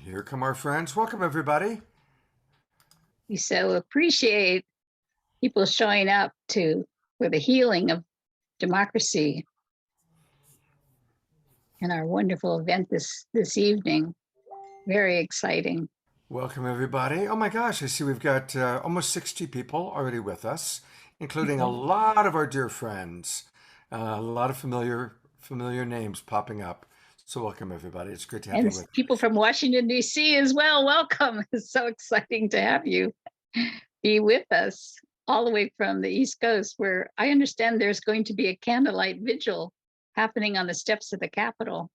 Here come our friends. Welcome, everybody. We so appreciate people showing up for the healing of democracy and our wonderful event this evening. Very exciting. Welcome, everybody. Oh my gosh, I see we've got almost 60 people already with us, including a lot of our dear friends. A lot of familiar names popping up. So welcome, everybody. It's great to have you with us. People from Washington, D.C. as well. Welcome. It's so exciting to have you be with us all the way from the East Coast, where I understand there's going to be a candlelight vigil happening on the steps of the Capitol.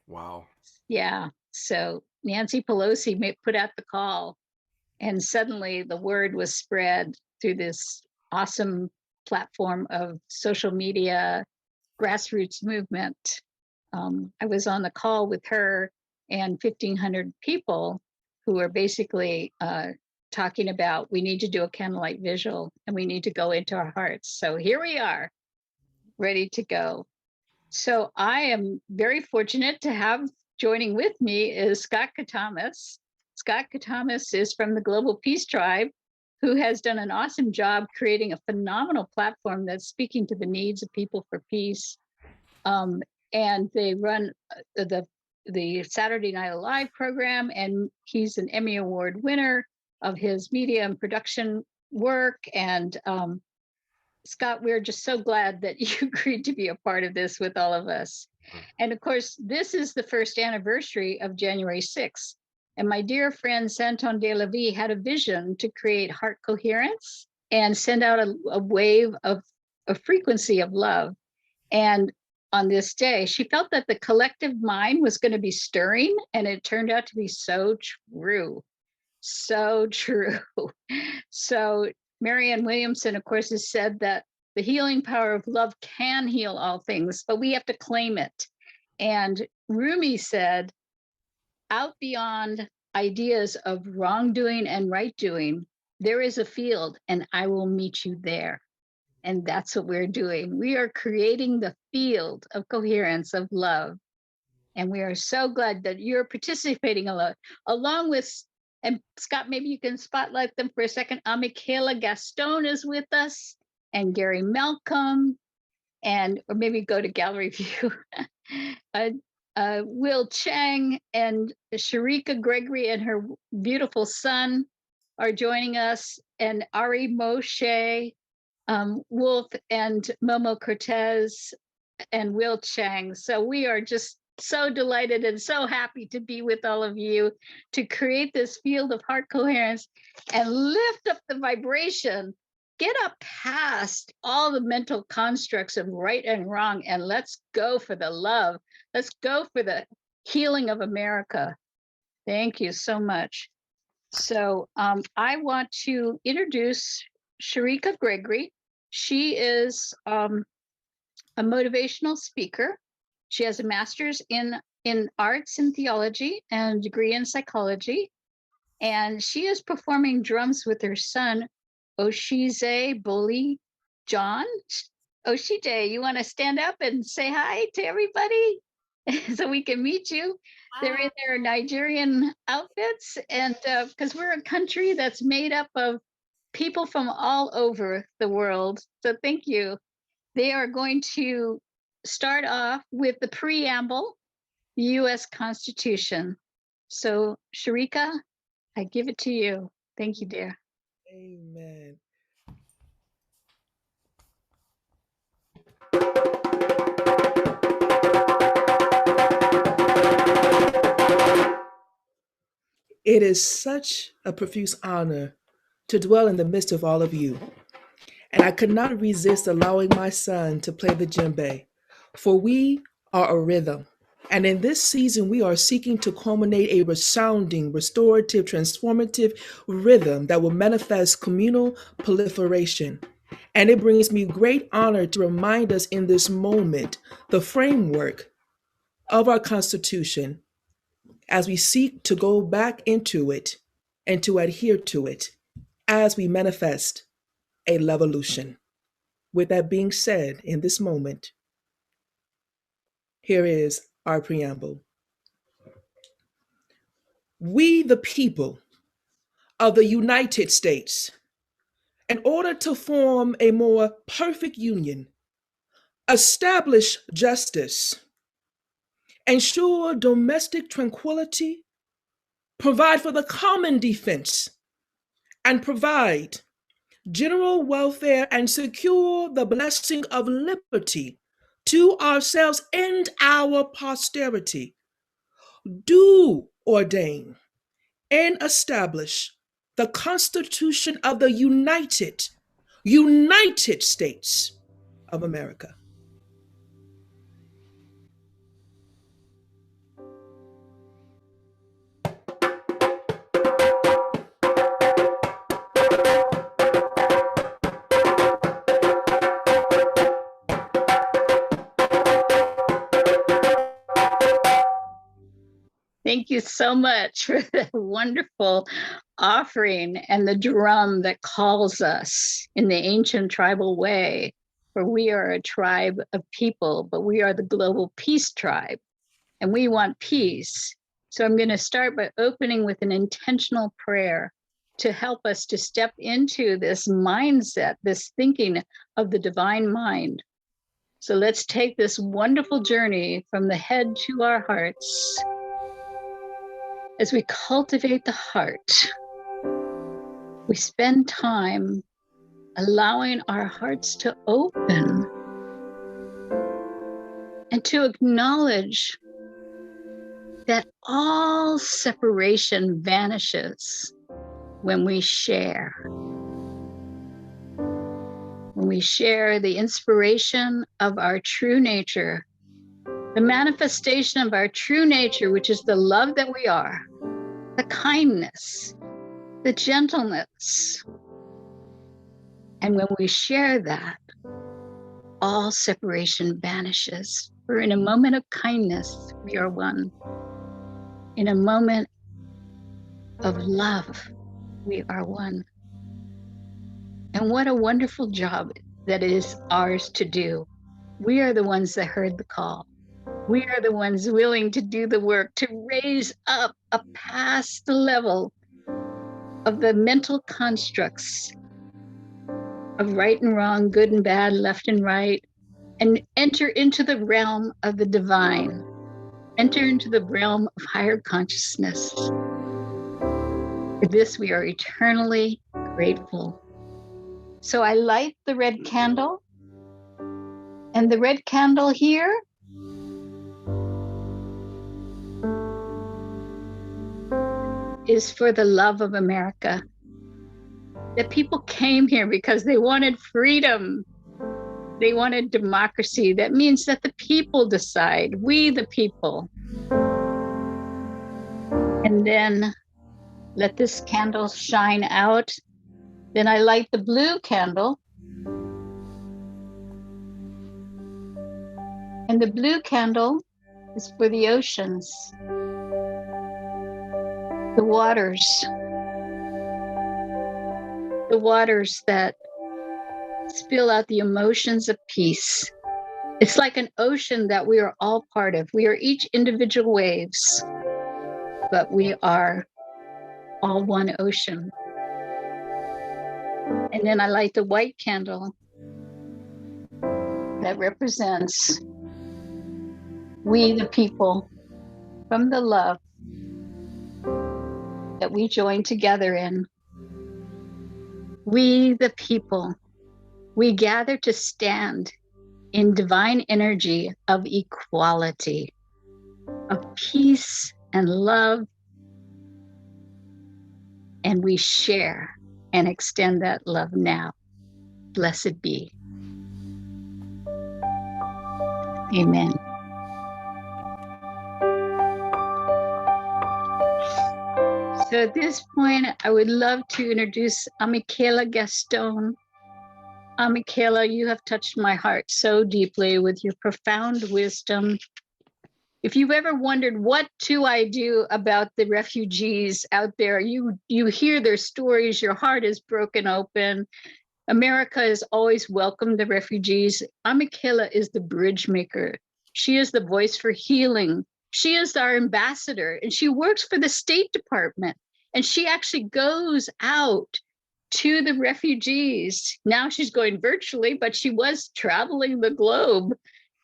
Wow. Yeah. So Nancy Pelosi put out the call, and suddenly the word was spread through this awesome platform of social media, grassroots movement. I was on the call with her and 1,500 people who are basically talking about we need to do a candlelight vigil and we need to go into our hearts. So here we are, ready to go. So I am very fortunate to have joining with me is Scott Catamas. Scott Catamas is from the Global Peace Tribe, who has done an awesome job creating a phenomenal platform that's speaking to the needs of people for peace. And they run the Saturday Night Alive program, and he's an Emmy Award winner of his media and production work. And Scott, we're just so glad that you agreed to be a part of this with all of us. And of course, this is the first anniversary of January 6th. And my dear friend Santon de la Vie had a vision to create heart coherence and send out a wave of a frequency of love. And on this day, she felt that the collective mind was going to be stirring, and it turned out to be so true. So true. So Marianne Williamson, of course, has said that the healing power of love can heal all things, but we have to claim it. And Rumi said, out beyond ideas of wrongdoing and right doing, there is a field, and I will meet you there. And that's what we're doing. We are creating the field of coherence, of love. And we are so glad that you're participating along with, and Scott, maybe you can spotlight them for a second. Michaela Gaston is with us, and Gary Malcolm, or maybe go to gallery view. Will Chang and Sharika Gregory and her beautiful son are joining us, and Ari Moshe, Wolf and Momo Cortez and Will Chang. So we are just so delighted and so happy to be with all of you to create this field of heart coherence and lift up the vibration, get up past all the mental constructs of right and wrong, and let's go for the love. Let's go for the healing of America. Thank you so much. So I want to introduce Sharika Gregory. She is a motivational speaker. She has a master's in arts and theology and a degree in psychology. And she is performing drums with her son, Osiezhe Gboligi-John. Osiezhe, you want to stand up and say hi to everybody so we can meet you? They're in their Nigerian outfits, and because we're a country that's made up of people from all over the world. So thank you. They are going to start off with the preamble, the U.S. Constitution. So Sharika, I give it to you. Thank you, dear. Amen. It is such a profuse honor to dwell in the midst of all of you. And I could not resist allowing my son to play the djembe, for we are a rhythm. And in this season, we are seeking to culminate a resounding, restorative, transformative rhythm that will manifest communal proliferation. And it brings me great honor to remind us in this moment the framework of our Constitution as we seek to go back into it and to adhere to it as we manifest a WeVolution. With that being said, in this moment, here is our preamble. we the people of the United States, in order to form a more perfect union, establish justice, ensure domestic tranquility, provide for the common defense, and provide general welfare and secure the blessing of liberty to ourselves and our posterity, do ordain and establish the Constitution of the United States of America. Thank you so much for the wonderful offering and the drum that calls us in the ancient tribal way. For we are a tribe of people, but we are the global peace tribe, and we want peace. So I'm going to start by opening with an intentional prayer to help us to step into this mindset, this thinking of the divine mind. So let's take this wonderful journey from the head to our hearts. As we cultivate the heart, we spend time allowing our hearts to open and to acknowledge that all separation vanishes when we share. When we share the inspiration of our true nature, the manifestation of our true nature, which is the love that we are, the kindness, the gentleness. And when we share that, all separation vanishes. For in a moment of kindness, we are one. In a moment of love, we are one. And what a wonderful job that is ours to do. We are the ones that heard the call. We are the ones willing to do the work to raise up past the level of the mental constructs of right and wrong, good and bad, left and right, and enter into the realm of the divine, enter into the realm of higher consciousness. For this, we are eternally grateful. So I light the red candle, and the red candle here is for the love of America. That people came here because they wanted freedom. They wanted democracy. That means that the people decide, we the people. And then let this candle shine out. Then I light the blue candle. And the blue candle is for the oceans, the waters that spill out the emotions of peace. It's like an ocean that we are all part of. We are each individual waves, but we are all one ocean. And then I light the white candle that represents we the people from the love that we join together in. We the people, we gather to stand in divine energy of equality, of peace and love, and we share and extend that love now. Blessed be. Amen. So at this point, I would love to introduce Michaela Gaston. Michaela, you have touched my heart so deeply with your profound wisdom. If you've ever wondered what do I do about the refugees out there, you hear their stories, your heart is broken open. America has always welcomed the refugees. Michaela is the bridge maker. She is the voice for healing She is our ambassador, and she works for the State Department. And she actually goes out to the refugees. Now she's going virtually, but she was traveling the globe,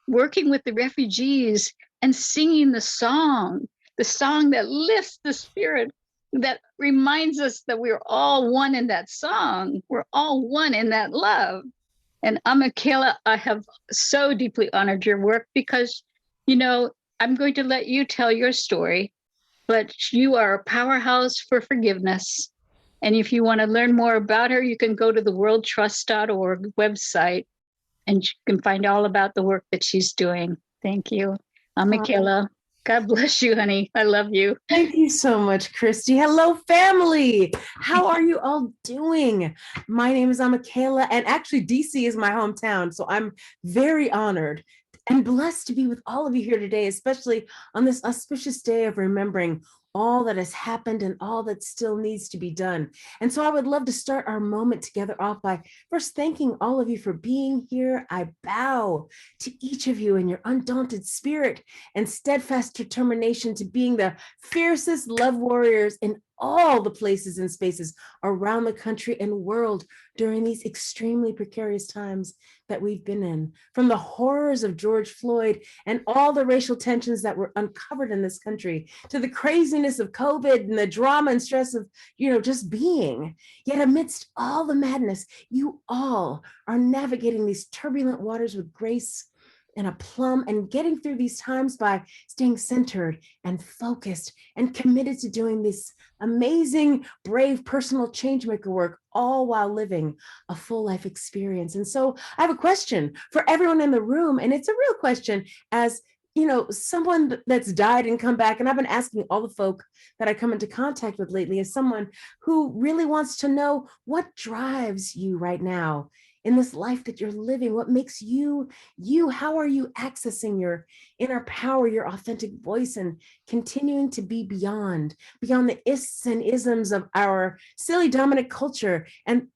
working with the refugees and singing the song that lifts the spirit, that reminds us that we're all one in that song. We're all one in that love. And Michaela, I have so deeply honored your work because, you know, I'm going to let you tell your story, but you are a powerhouse for forgiveness. And if you want to learn more about her, you can go to the worldtrust.org website and you can find all about the work that she's doing. Thank you. I'm Michaela. God bless you, honey. I love you. Thank you so much, Christy. Hello, family. How are you all doing? My name is Michaela, and actually DC is my hometown, so I'm very honored and blessed to be with all of you here today, especially on this auspicious day of remembering all that has happened and all that still needs to be done. And so I would love to start our moment together off by first thanking all of you for being here. I bow to each of you in your undaunted spirit and steadfast determination to being the fiercest love warriors in all the places and spaces around the country and world during these extremely precarious times that we've been in. From the horrors of George Floyd and all the racial tensions that were uncovered in this country, to the craziness of COVID and the drama and stress of, just being. Yet amidst all the madness, you all are navigating these turbulent waters with grace and aplomb and getting through these times by staying centered and focused and committed to doing this amazing, brave, personal changemaker work, all while living a full life experience. And so I have a question for everyone in the room, and it's a real question as someone that's died and come back. And I've been asking all the folk that I come into contact with lately as someone who really wants to know what drives you right now in this life that you're living. What makes you, how are you accessing your inner power, your authentic voice, and continuing to be beyond the ists and isms of our silly dominant culture, and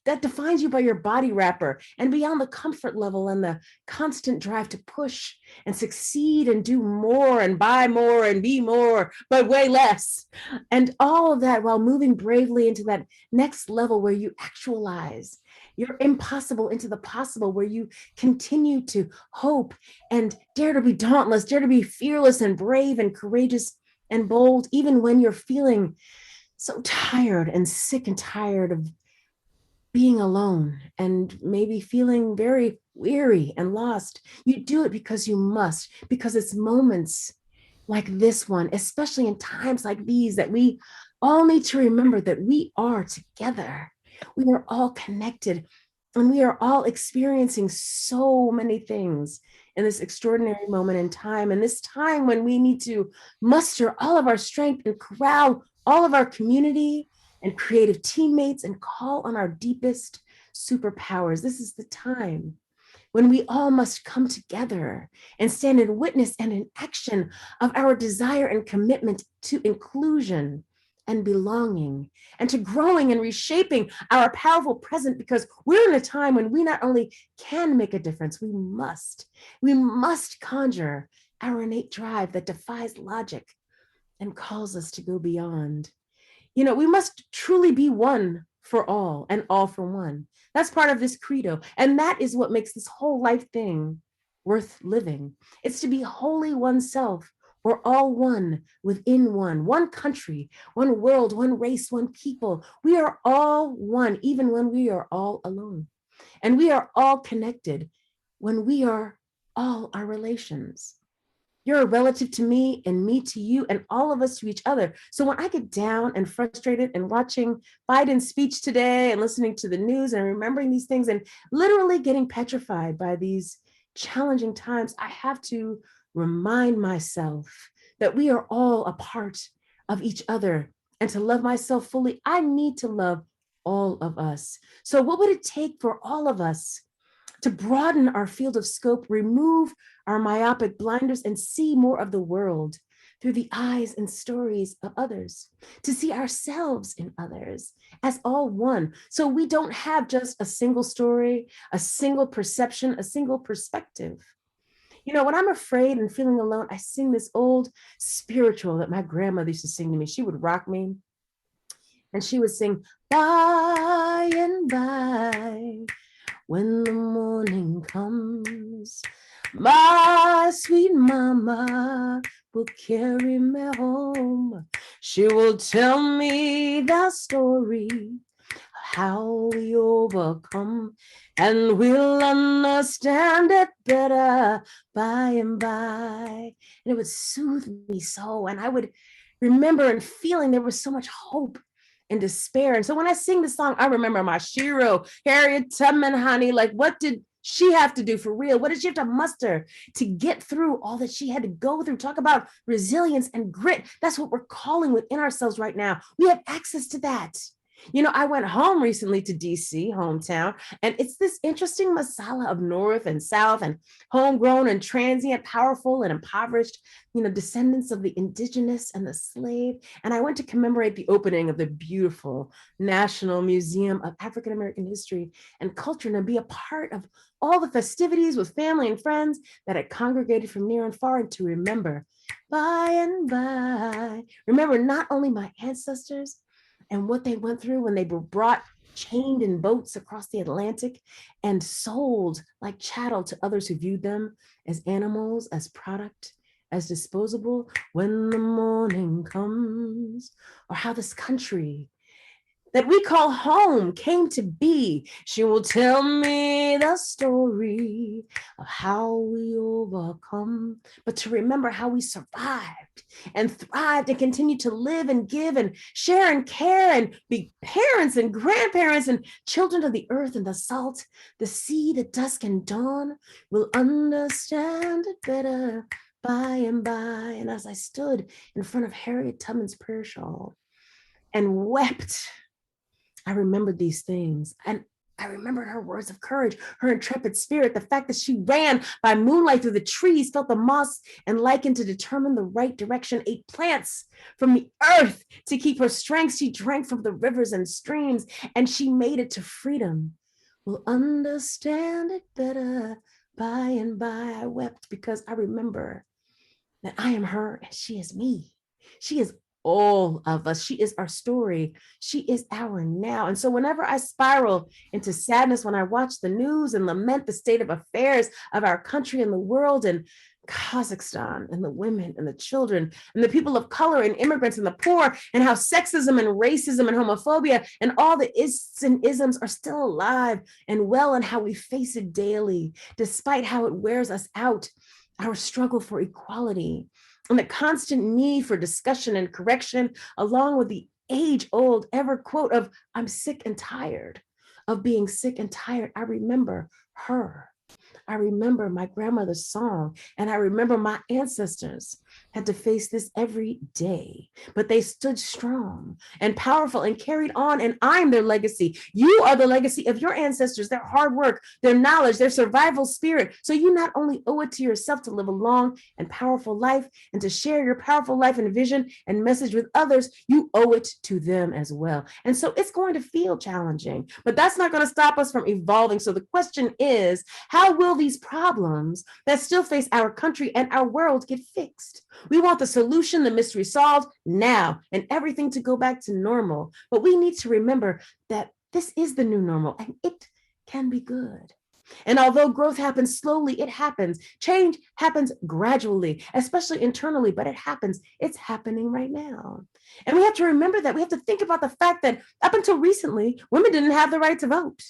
that defines you by your body wrapper, and beyond the comfort level and the constant drive to push and succeed and do more and buy more and be more, but way less. And all of that while moving bravely into that next level where you actualize your impossible into the possible, where you continue to hope and dare to be dauntless, dare to be fearless and brave and courageous and bold, even when you're feeling so tired and sick and tired of being alone and maybe feeling very weary and lost. You do it because you must, because it's moments like this one, especially in times like these, that we all need to remember that we are together. We are all connected, and we are all experiencing so many things in this extraordinary moment in time, and this time when we need to muster all of our strength and corral all of our community and creative teammates and call on our deepest superpowers. This is the time when we all must come together and stand in witness and in action of our desire and commitment to inclusion and belonging, and to growing and reshaping our powerful present, because we're in a time when we not only can make a difference, we must conjure our innate drive that defies logic and calls us to go beyond. We must truly be one for all and all for one. That's part of this credo. And that is what makes this whole life thing worth living. It's to be wholly oneself. We're all one within one country, one world, one race, one people. We are all one, even when we are all alone. And we are all connected when we are all our relations. You're a relative to me and me to you and all of us to each other. So when I get down and frustrated and watching Biden's speech today and listening to the news and remembering these things and literally getting petrified by these challenging times, I have to remind myself that we are all a part of each other. And to love myself fully, I need to love all of us. So what would it take for all of us to broaden our field of scope, remove our myopic blinders, and see more of the world through the eyes and stories of others, to see ourselves in others as all one. So we don't have just a single story, a single perception, a single perspective. You know, when I'm afraid and feeling alone, I sing this old spiritual that my grandmother used to sing to me. She would rock me and she would sing, by and by, when the morning comes, my sweet mama will carry me home. She will tell me the story, how we overcome, and we'll understand it better by and by. And it would soothe me so. And I would remember and feeling there was so much hope and despair. And so when I sing the song, I remember my Shiro, Harriet Tubman, honey, like what did she have to do for real? What did she have to muster to get through all that she had to go through? Talk about resilience and grit. That's what we're calling within ourselves right now. We have access to that. You know, I went home recently to DC, hometown, and it's this interesting masala of North and South and homegrown and transient, powerful and impoverished, you know, descendants of the indigenous and the slave. And I went to commemorate the opening of the beautiful National Museum of African American History and Culture and to be a part of all the festivities with family and friends that had congregated from near and far, and to remember by and by, remember not only my ancestors and what they went through when they were brought chained in boats across the Atlantic and sold like chattel to others who viewed them as animals, as product, as disposable, when the morning comes, or how this country that we call home came to be. She will tell me the story of how we overcome, but to remember how we survived and thrived and continue to live and give and share and care and be parents and grandparents and children of the earth and the salt, the sea, the dusk and dawn. Will understand it better by and by. And as I stood in front of Harriet Tubman's prayer shawl and wept, I remembered these things, and I remembered her words of courage, her intrepid spirit, the fact that she ran by moonlight through the trees, felt the moss and lichen to determine the right direction, ate plants from the earth to keep her strength. She drank from the rivers and streams, and she made it to freedom. Will understand it better by and by. I wept because I remember that I am her and she is me. She is all of us. She is our story. She is our now. And so whenever I spiral into sadness, when I watch the news and lament the state of affairs of our country and the world and Kazakhstan and the women and the children and the people of color and immigrants and the poor, and how sexism and racism and homophobia and all the ists and isms are still alive and well, and how we face it daily, despite how it wears us out, our struggle for equality, and the constant need for discussion and correction, along with the age-old ever quote of, I'm sick and tired of being sick and tired. I remember her. I remember my grandmother's song, and I remember my ancestors had to face this every day, but they stood strong and powerful and carried on, and I'm their legacy. You are the legacy of your ancestors, their hard work, their knowledge, their survival spirit. So you not only owe it to yourself to live a long and powerful life and to share your powerful life and vision and message with others, you owe it to them as well. And so it's going to feel challenging, but that's not going to stop us from evolving. So the question is, how will these problems that still face our country and our world get fixed? We want the solution, the mystery solved now, and everything to go back to normal. But we need to remember that this is the new normal and it can be good. And although growth happens slowly, it happens. Change happens gradually, especially internally, but it happens. It's happening right now. And we have to remember that. We have to think about the fact that up until recently, women didn't have the right to vote.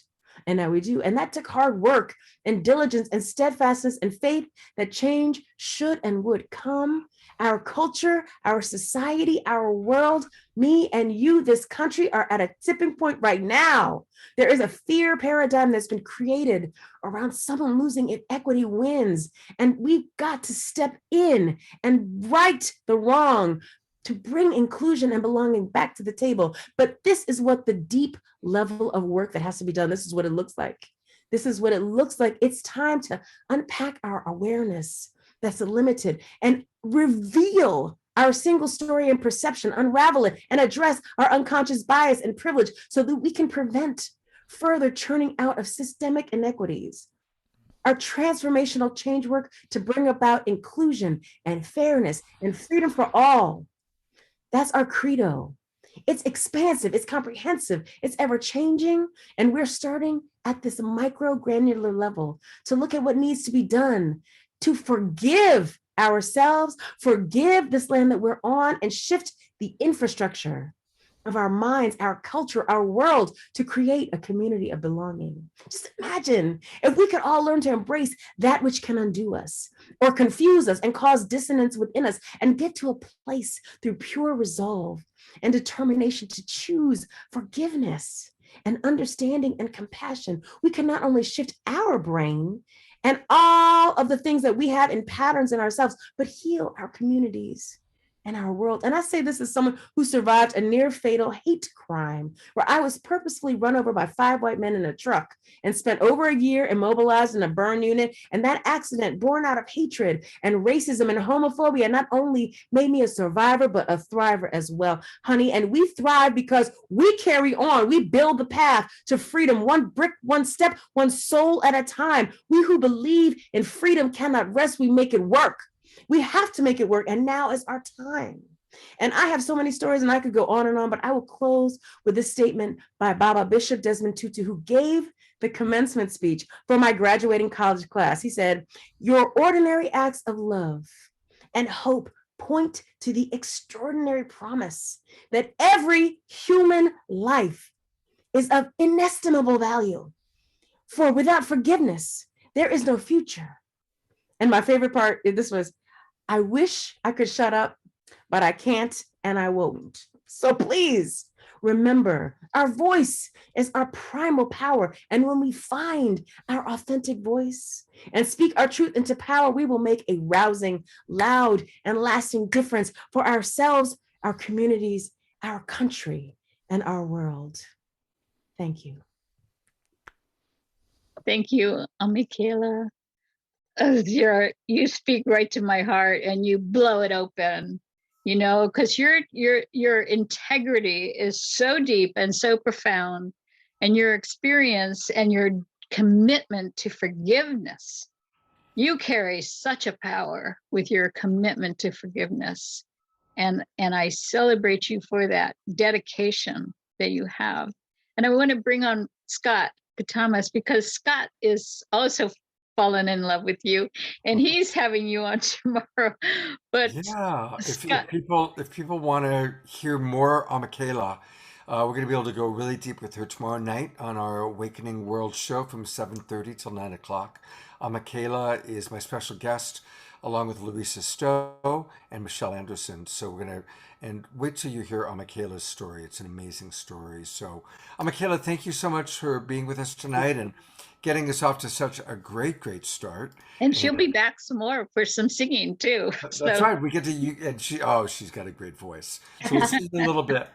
And now we do. And that took hard work and diligence and steadfastness and faith that change should and would come. Our culture, our society, our world, me and you, this country are at a tipping point right now. There is a fear paradigm that's been created around someone losing if equity wins. And we've got to step in and right the wrong to bring inclusion and belonging back to the table. But this is what the deep level of work that has to be done. This is what it looks like. This is what it looks like. It's time to unpack our awareness that's limited and reveal our single story and perception, unravel it and address our unconscious bias and privilege so that we can prevent further churning out of systemic inequities. our transformational change work to bring about inclusion and fairness and freedom for all. That's our credo. It's expansive, it's comprehensive, it's ever changing. And we're starting at this micro granular level to look at what needs to be done to forgive ourselves, forgive this land that we're on, and shift the infrastructure of our minds, our culture, our world to create a community of belonging. Just imagine if we could all learn to embrace that which can undo us or confuse us and cause dissonance within us and get to a place through pure resolve and determination to choose forgiveness and understanding and compassion. We can not only shift our brain and all of the things that we have in patterns in ourselves, but heal our communities and our world. And I say this as someone who survived a near fatal hate crime where I was purposefully run over by 5 white men in a truck and spent over a year immobilized in a burn unit. And that accident, born out of hatred and racism and homophobia, not only made me a survivor, but a thriver as well, honey. And we thrive because we carry on. We build the path to freedom, one brick, one step, one soul at a time. We who believe in freedom cannot rest. We make it work. We have to make it work. And now is our time. And I have so many stories and I could go on and on, but I will close with this statement by Baba Bishop Desmond Tutu, who gave the commencement speech for my graduating college class. He said, "Your ordinary acts of love and hope point to the extraordinary promise that every human life is of inestimable value. For without forgiveness, there is no future." And my favorite part, this was, "I wish I could shut up, but I can't and I won't. So please remember, our voice is our primal power. And when we find our authentic voice and speak our truth into power, we will make a rousing, loud, and lasting difference for ourselves, our communities, our country, and our world." Thank you. Thank you, Michaela. You speak right to my heart and you blow it open, you know, because your integrity is so deep and so profound, and your experience and your commitment to forgiveness. You carry such a power with your commitment to forgiveness. And I celebrate you for that dedication that you have. And I want to bring on Scott Catamas, because Scott is also fallen in love with you and he's having you on tomorrow. But Yeah, Scott, if people want to hear more on Michaela, we're going to be able to go really deep with her tomorrow night on our Awakening World show from 7:30 till 9 o'clock. Michaela is my special guest, along with Louisa Stowe and Michelle Anderson. So we're going to, and wait till you hear Michaela's story. It's an amazing story. So Michaela, thank you so much for being with us tonight and getting us off to such a great start. and she'll be back some more for some singing too. That's So right. We get to you, and she's got a great voice. So we'll see in a little bit.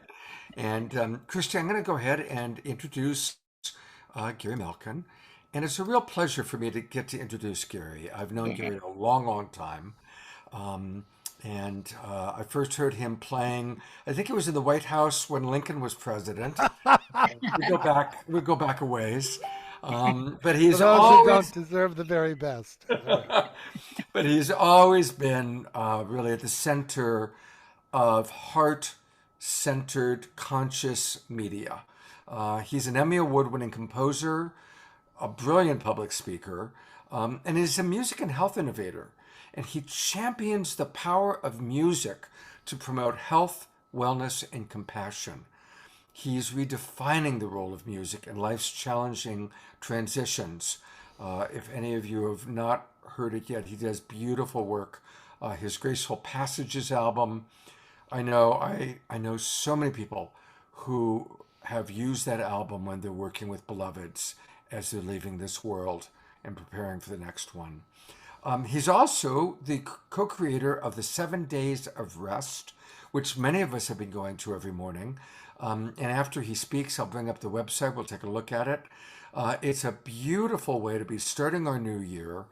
And Christy, I'm going to go ahead and introduce Gary Malkin. And it's a real pleasure for me to get to introduce Gary. I've known Gary a long time. And I first heard him playing, I think it was in the White House when Lincoln was president. We go back a ways. But he's For those who always don't deserve the very best. but he's always been really at the center of heart-centered, conscious media. He's an Emmy Award-winning composer, a brilliant public speaker, and he's a music and health innovator. And he champions the power of music to promote health, wellness, and compassion. He's redefining the role of music in life's challenging transitions. If any of you have not heard it yet, he does beautiful work. His Graceful Passages album. I know so many people who have used that album when they're working with beloveds as they're leaving this world and preparing for the next one. He's also the co-creator of the 7 Days of Rest, which many of us have been going to every morning. And after he speaks, I'll bring up the website. We'll take a look at it. It's a beautiful way to be starting our new year.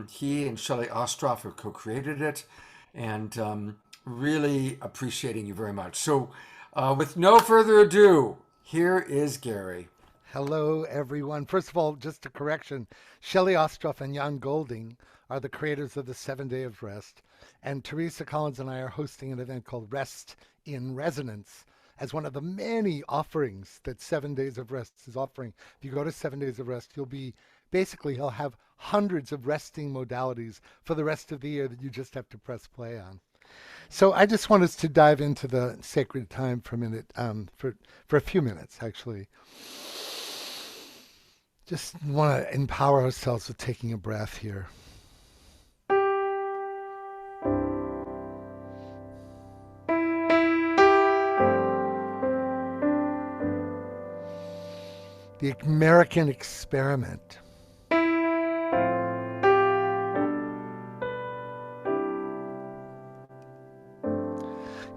He and Shelley Ostroff have co-created it, and really appreciating you very much. So with no further ado, here is Gary. Hello, everyone. First of all, just a correction. Shelley Ostroff and Jan Golding are the creators of the 7 Day of Rest. And Teresa Collins and I are hosting an event called Rest in Resonance as one of the many offerings that 7 Days of Rest is offering. If you go to 7 Days of Rest, you'll have hundreds of resting modalities for the rest of the year that you just have to press play on. So I just want us to dive into the sacred time for a minute, for a few minutes, actually. Just want to empower ourselves with taking a breath here. The American experiment.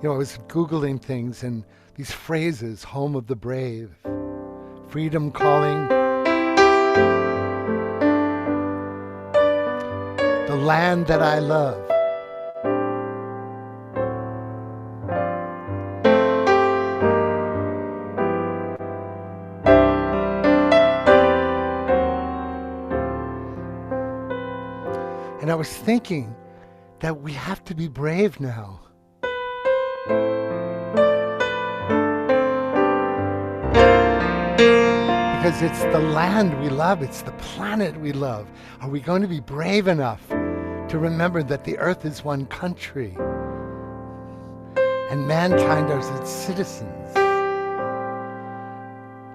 I was Googling things and these phrases, home of the brave, freedom calling, the land that I love. And I was thinking that we have to be brave now. Because it's the land we love, it's the planet we love. Are we going to be brave enough to remember that the earth is one country and mankind are its citizens?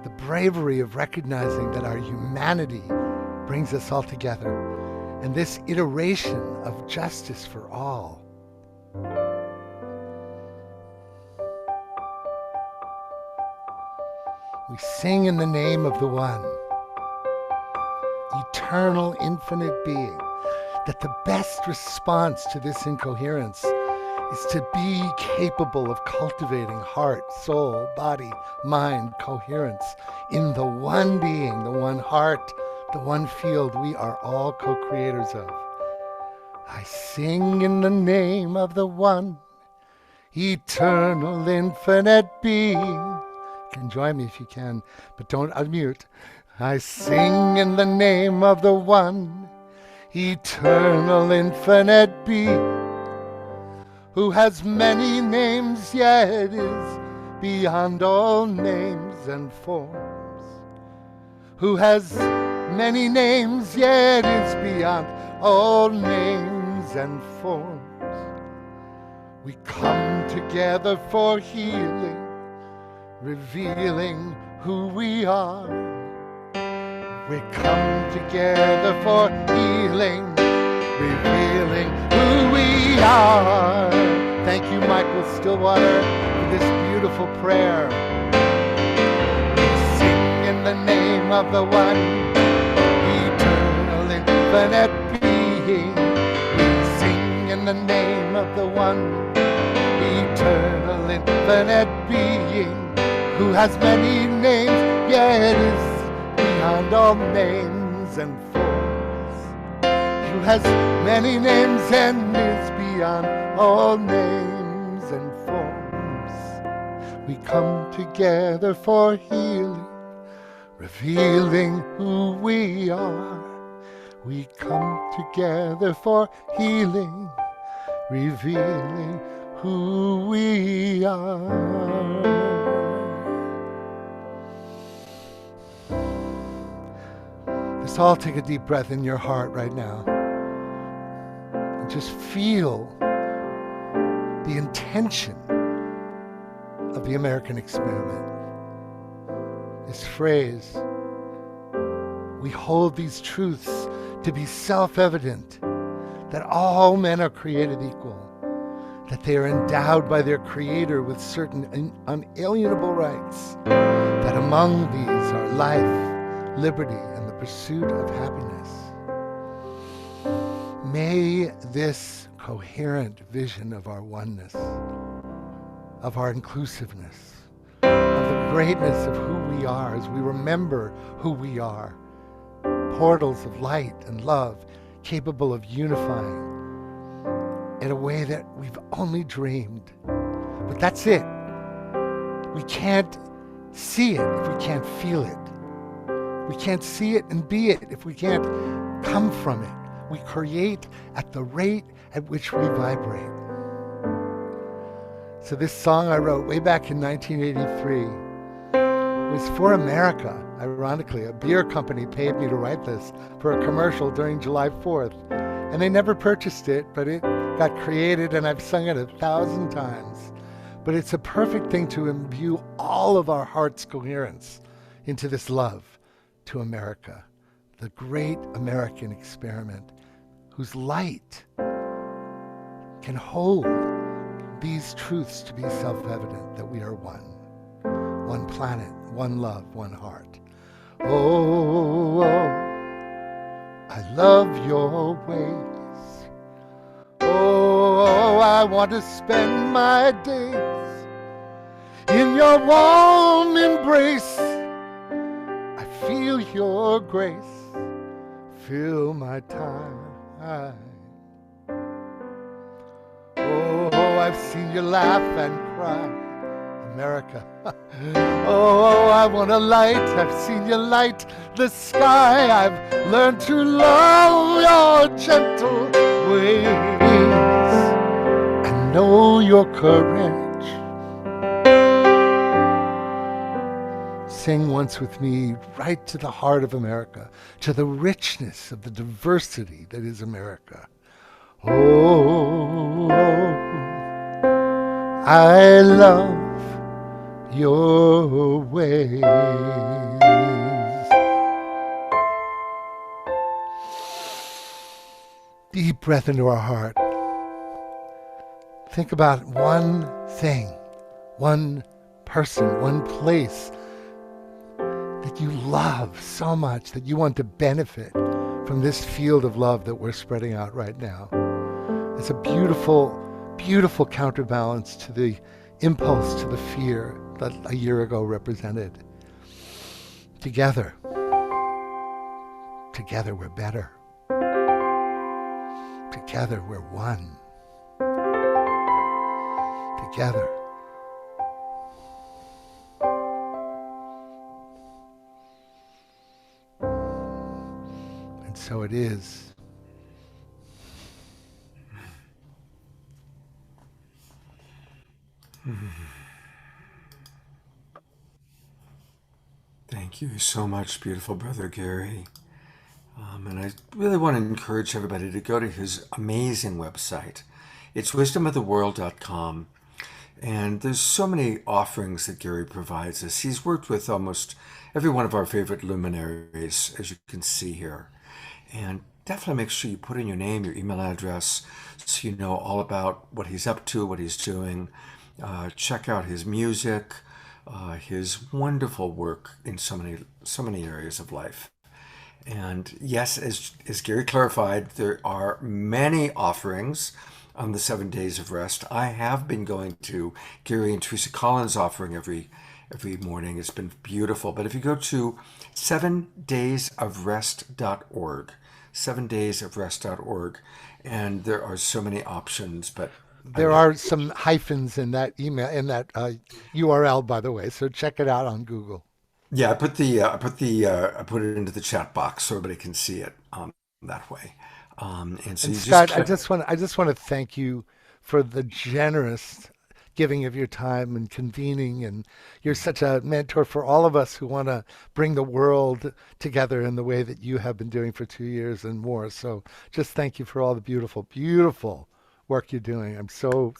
The bravery of recognizing that our humanity brings us all together, and this iteration of justice for all. We sing in the name of the one, eternal, infinite being, that the best response to this incoherence is to be capable of cultivating heart, soul, body, mind, coherence in the one being, the one heart, the one field we are all co-creators of. I sing in the name of the one, eternal, infinite being. You can join me if you can, but don't unmute. I sing in the name of the one, eternal, infinite being, who has many names yet is beyond all names and forms. Who has many names yet is beyond all names and forms. We come together for healing, revealing who we are. We come together for healing, revealing who we are. Thank you, Michael Stillwater, for this beautiful prayer. We sing in the name of the one, eternal, infinite being. We sing in the name of the one, eternal, infinite being, who has many names, yet is beyond all names and forms. Who has many names and is beyond all names and forms. We come together for healing, revealing who we are. We come together for healing, revealing who we are. Let's all take a deep breath in your heart right now. And just feel the intention of the American experiment. This phrase, we hold these truths to be self-evident, that all men are created equal, that they are endowed by their Creator with certain unalienable rights, that among these are life, liberty, and the pursuit of happiness. May this coherent vision of our oneness, of our inclusiveness, of the greatness of who we are as we remember who we are, portals of light and love capable of unifying in a way that we've only dreamed. But that's it. We can't see it if we can't feel it. We can't see it and be it if we can't come from it. We create at the rate at which we vibrate. So this song I wrote way back in 1983 was for America. Ironically, a beer company paid me to write this for a commercial during July 4th. And they never purchased it, but it got created and I've sung it 1,000 times. But it's a perfect thing to imbue all of our heart's coherence into this love to America, the great American experiment whose light can hold these truths to be self-evident, that we are one planet, one love, one heart. Oh, I love your ways. Oh, I want to spend my days in your warm embrace. I feel your grace, fill my time. Oh, I've seen you laugh and cry, America. Oh, I want a light. I've seen you light the sky. I've learned to love your gentle ways and know your courage. Sing once with me right to the heart of America, to the richness of the diversity that is America. Oh, I love your ways. Deep breath into our heart. Think about one thing, one person, one place that you love so much, that you want to benefit from this field of love that we're spreading out right now. It's a beautiful, beautiful counterbalance to the impulse, to the fear that a year ago represented. Together we're better. Together we're one. Together. And so it is. Thank you so much, beautiful brother Gary. And I really want to encourage everybody to go to his amazing website. It's wisdomoftheworld.com. And there's so many offerings that Gary provides us. He's worked with almost every one of our favorite luminaries, as you can see here. And definitely make sure you put in your name, your email address, so you know all about what he's up to, what he's doing. Check out his music, his wonderful work in so many areas of life. And yes, as Gary clarified, there are many offerings on the 7 days of rest. I have been going to Gary and Teresa Collins' offering every morning. It's been beautiful. But if you go to 7daysofrest.org, 7daysofrest.org, and there are so many options, but there are some hyphens in that email, in that URL, by the way. So check it out on Google. Yeah, I put it into the chat box so everybody can see it that way. And so and you Scott, just I just want to thank you for the generous giving of your time and convening, and you're such a mentor for all of us who want to bring the world together in the way that you have been doing for 2 years and more. So just thank you for all the beautiful, beautiful work you're doing. I'm so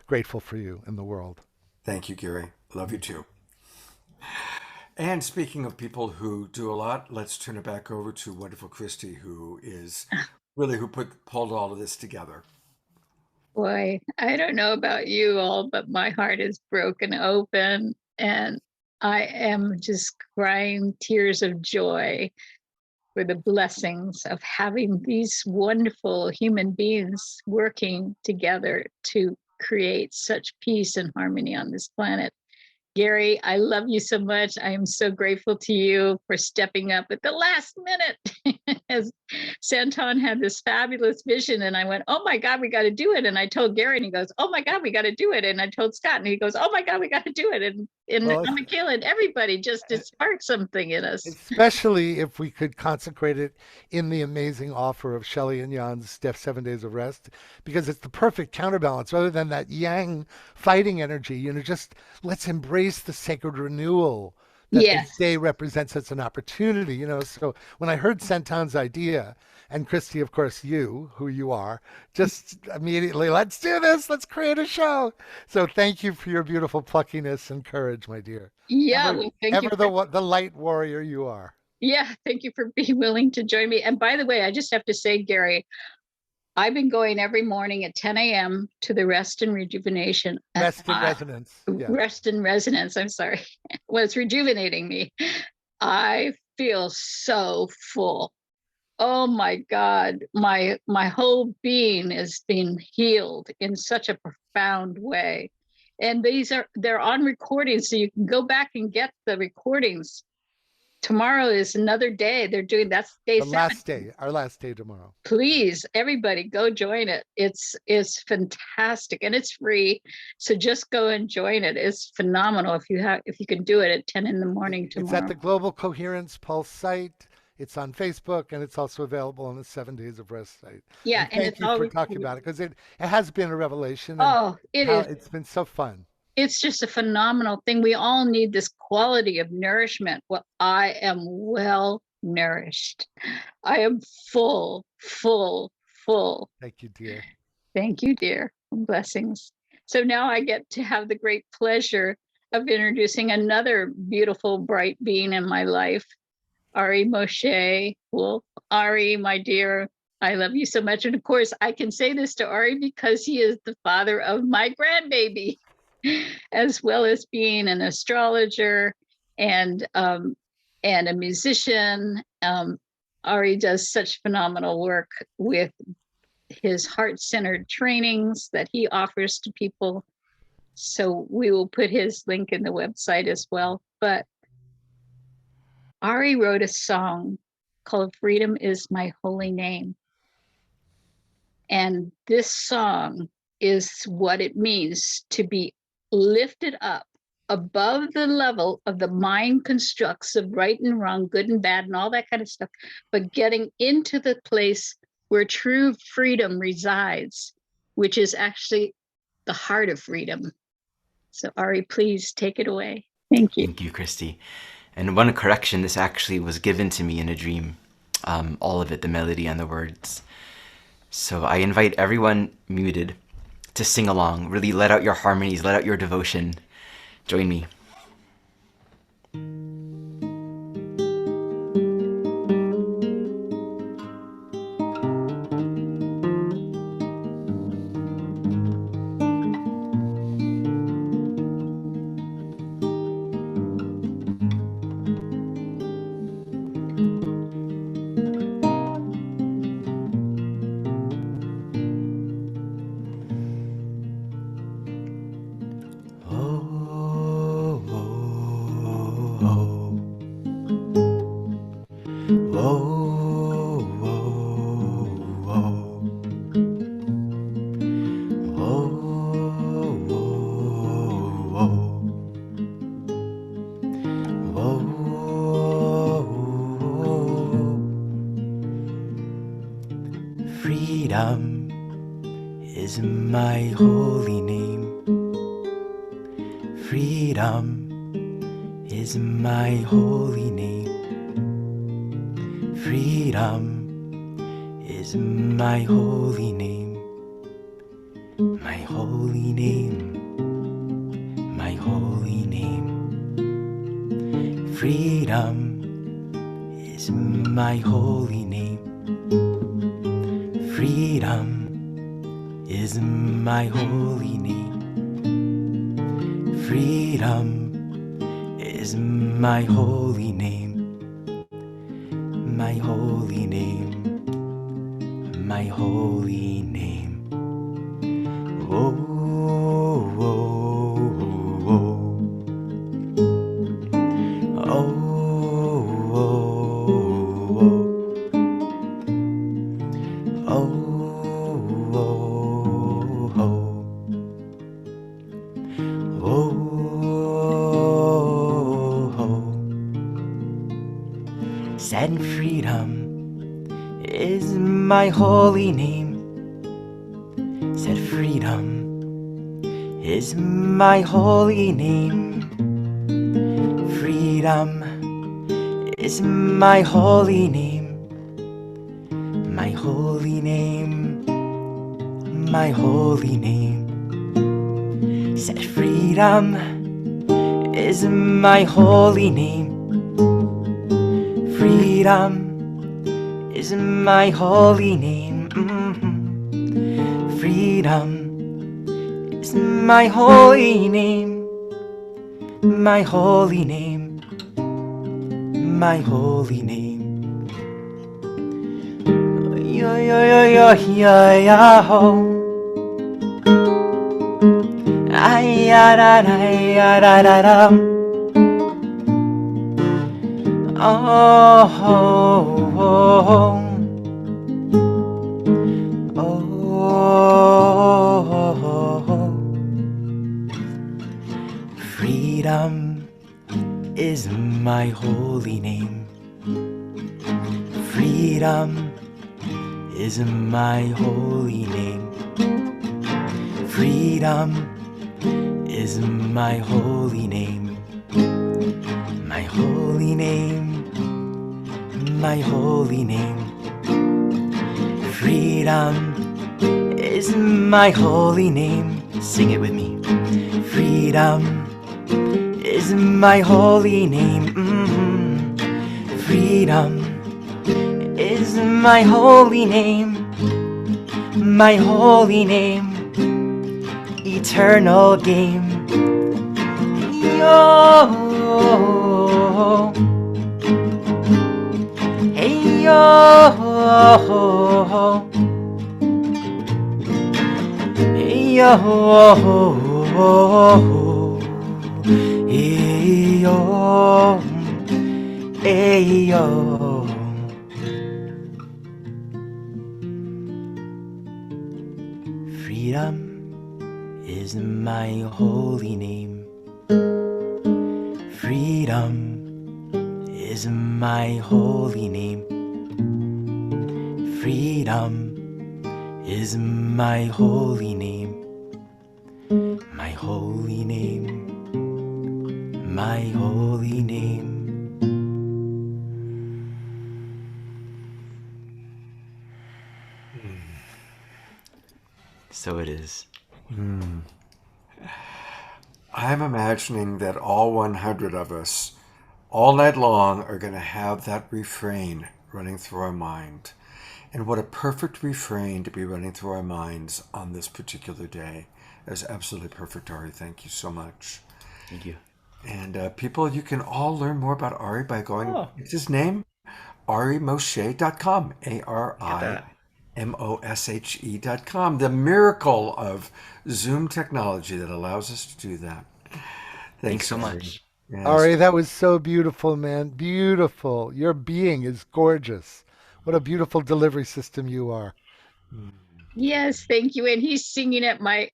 grateful for you in the world. Thank you, Gary. Love you too. And speaking of people who do a lot, let's turn it back over to wonderful Christy, who pulled all of this together. Boy, I don't know about you all, but my heart is broken open and I am just crying tears of joy for the blessings of having these wonderful human beings working together to create such peace and harmony on this planet. Gary, I love you so much. I am so grateful to you for stepping up at the last minute as Santon had this fabulous vision, and I went, "Oh my God, we got to do it!" And I told Gary, and he goes, "Oh my God, we got to do it!" And I told Scott, and he goes, "Oh my God, we got to do it!" And Well, Michaela and everybody just it sparked something in us. especially if we could consecrate it in the amazing offer of Shelley and Jan's 7 Days of Rest, because it's the perfect counterbalance. Rather than that yang fighting energy, just let's embrace the sacred renewal that Yes. this day represents as an opportunity. So when I heard Santon's idea, and Christy, of course, who you are, just immediately, let's do this, let's create a show. So thank you for your beautiful pluckiness and courage, my dear. Yeah, well, thank you. The light warrior you are. Yeah, thank you for being willing to join me. And by the way, I just have to say, Gary, I've been going every morning at 10 a.m. to the Rest and Rejuvenation. Rest in Resonance. Yeah. Rest in Resonance, I'm sorry. Well, it's rejuvenating me. I feel so full. Oh my God, my whole being is being healed in such a profound way. And they're on recording, so you can go back and get the recordings. Tomorrow is another day. They're doing that's day 7. Our last day tomorrow. Please, everybody, go join it. It's fantastic and it's free. So just go and join it. It's phenomenal if you can do it at 10 in the morning tomorrow. It's at the Global Coherence Pulse site. It's on Facebook, and it's also available on the 7 Days of Rest site. Yeah, and thank you for talking about it, because it has been a revelation. It's been so fun. It's just a phenomenal thing. We all need this quality of nourishment. Well, I am well nourished. I am full. Thank you, dear. Thank you, dear. Blessings. So now I get to have the great pleasure of introducing another beautiful, bright being in my life, Ari Moshe. Well, Ari, my dear, I love you so much. And of course, I can say this to Ari because he is the father of my grandbaby, as well as being an astrologer and a musician. Ari does such phenomenal work with his heart-centered trainings that he offers to people. So we will put his link in the website as well. But Ari wrote a song called Freedom is My Holy Name. And this song is what it means to be lifted up above the level of the mind constructs of right and wrong, good and bad, and all that kind of stuff, but getting into the place where true freedom resides, which is actually the heart of freedom. So Ari, please take it away. Thank you. Thank you, Christy. And one correction, this actually was given to me in a dream. All of it, the melody and the words. So I invite everyone muted to sing along. Really let out your harmonies, let out your devotion. Join me. Freedom is my holy name. Freedom is my holy name. Freedom is my holy name. My holy name. My holy name. Freedom is my holy name. Freedom is my holy name. Freedom is my holy name. My holy name. My holy name. Oh, oh, oh, oh, oh, oh, oh. and freedom is my holy name. Said freedom is my holy name. Freedom is my holy name. My holy name, my holy name. Said freedom is my holy name. Freedom is my holy name. Freedom is my holy name. My holy name, my holy name. Yo yo yo yo yo yo ho. Ay ya da da ya da da da. Oh oh oh oh oh. Freedom is my holy name. Freedom is my holy name. Freedom is my holy name. My holy name, my holy name. Freedom is my holy name. Sing it with me. Freedom is my holy name. Freedom is my holy name. My holy name. Eternal game. Yo, hey yo, hey yo, hey yo, hey yo. Freedom is my holy name. Freedom is my holy name. Freedom is my holy name. My holy name, my holy name. So it is. I'm imagining that all 100 of us, all night long, are going to have that refrain running through our mind. And what a perfect refrain to be running through our minds on this particular day. That's absolutely perfect, Ari. Thank you so much. Thank you. And people, you can all learn more about Ari by going, it's his name, arimoshe.com, ARIMOSHE.com. The miracle of Zoom technology that allows us to do that. Thanks so Ari. much. Yes. Ari, that was so beautiful, man. Beautiful. Your being is gorgeous. What a beautiful delivery system you are. Yes, thank you. And he's singing at my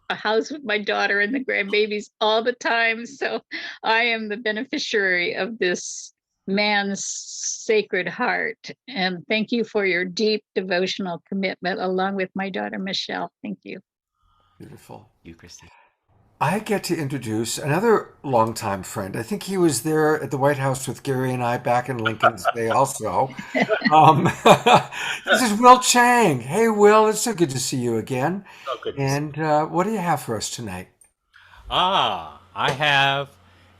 house with my daughter and the grandbabies all the time. So I am the beneficiary of this man's sacred heart. And thank you for your deep devotional commitment, along with my daughter, Michelle. Thank you. Beautiful. You, Christy. I get to introduce another longtime friend. I think he was there at the White House with Gary and I back in Lincoln's Day also. This is Will Chang. Hey, Will, it's so good to see you again. Oh, good. And what do you have for us tonight? I have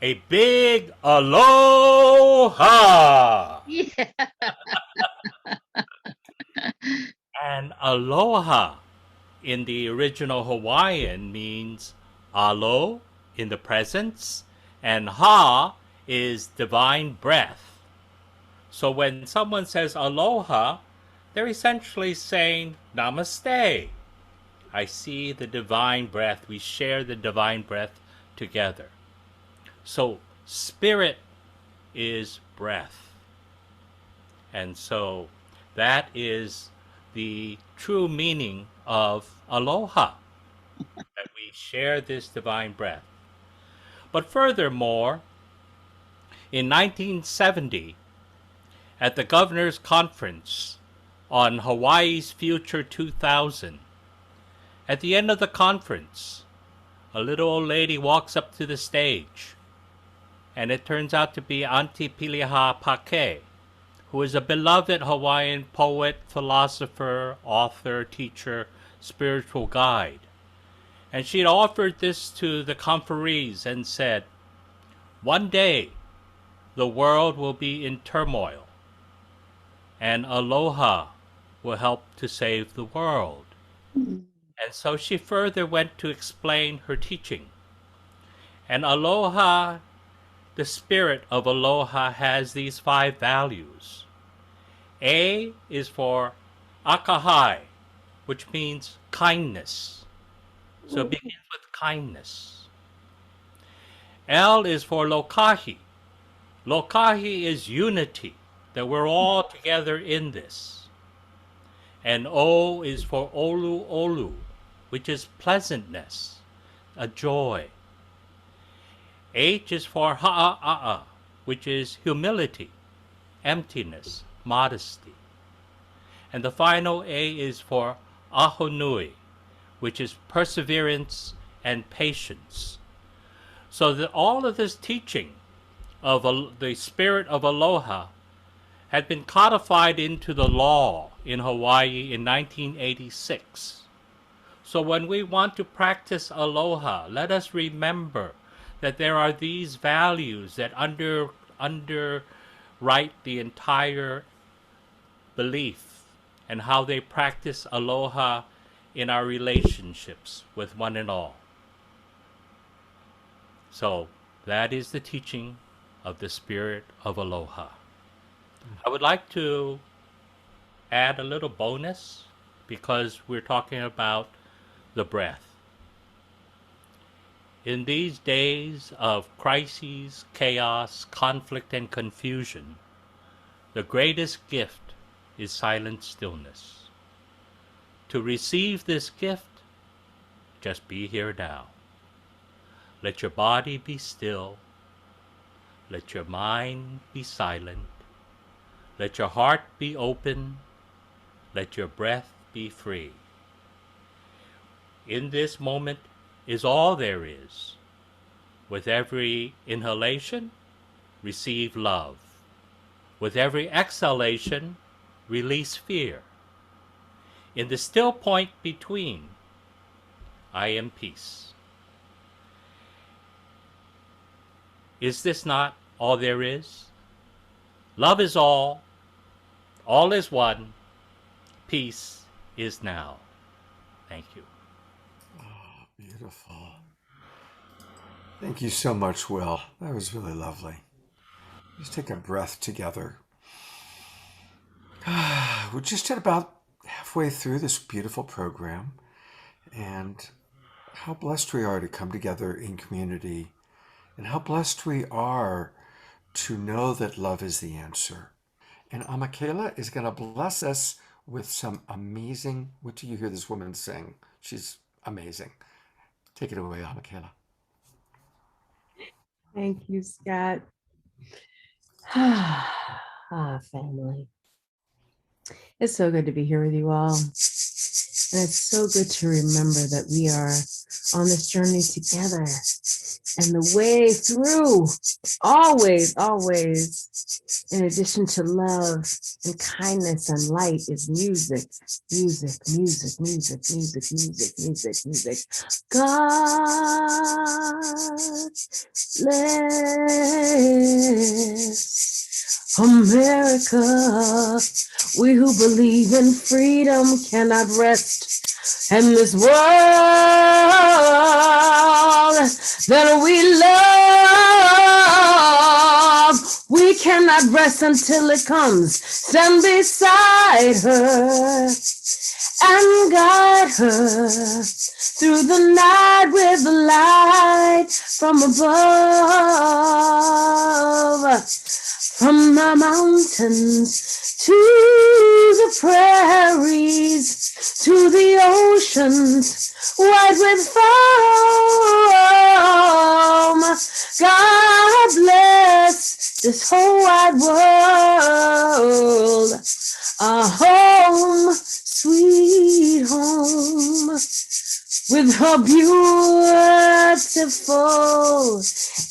a big aloha. Yeah. And aloha in the original Hawaiian means alo in the presence, and ha is divine breath. So when someone says aloha, they're essentially saying namaste. I see the divine breath. We share the divine breath together. So spirit is breath. And so that is the true meaning of aloha, that we share this divine breath. But furthermore, in 1970, at the Governor's Conference on Hawaii's Future 2000. At the end of the conference, a little old lady walks up to the stage, and it turns out to be Auntie Piliha Pake, who is a beloved Hawaiian poet, philosopher, author, teacher, spiritual guide. And she had offered this to the conferees and said, "One day, the world will be in turmoil, and aloha will help to save the world." And so she further went to explain her teaching. And aloha, the spirit of aloha, has these 5 values. A is for akahai, which means kindness. So it begins with kindness. L is for lokahi. Lokahi is unity, that we're all together in this. And O is for olu olu, which is pleasantness, a joy. H is for ha'a'a, which is humility, emptiness, modesty. And the final A is for ahonui, which is perseverance and patience. So that all of this teaching of the spirit of aloha had been codified into the law in Hawaii in 1986. So when we want to practice aloha, let us remember that there are these values that underwrite the entire belief and how they practice aloha in our relationships with one and all. So that is the teaching of the spirit of aloha. I would like to add a little bonus because we're talking about the breath. In these days of crises, chaos, conflict, and confusion, the greatest gift is silent stillness. To receive this gift, just be here now. Let your body be still. Let your mind be silent. Let your heart be open. Let your breath be free. In this moment is all there is. With every inhalation, receive love. With every exhalation, release fear. In the still point between, I am peace. Is this not all there is? Love is all is one, peace is now. Thank you. Oh, beautiful. Thank you so much, Will. That was really lovely. Let's take a breath together. We're just at about halfway through this beautiful program, and how blessed we are to come together in community, and how blessed we are to know that love is the answer. And McLachlan is going to bless us with some amazing, what do you hear this woman sing? She's amazing. Take it away, McLachlan. Thank you, Scott. Family. It's so good to be here with you all. And it's so good to remember that we are on this journey together. And the way through, always, in addition to love and kindness and light, is music, music, music, music, music, music, music, music. God bless America. We who believe in freedom cannot rest. And this world that we love, we cannot rest until it comes. Stand beside her and guide her through the night with the light from above. From the mountains to the prairies, to the oceans white with foam. God bless this whole wide world a home, sweet home, with her beautiful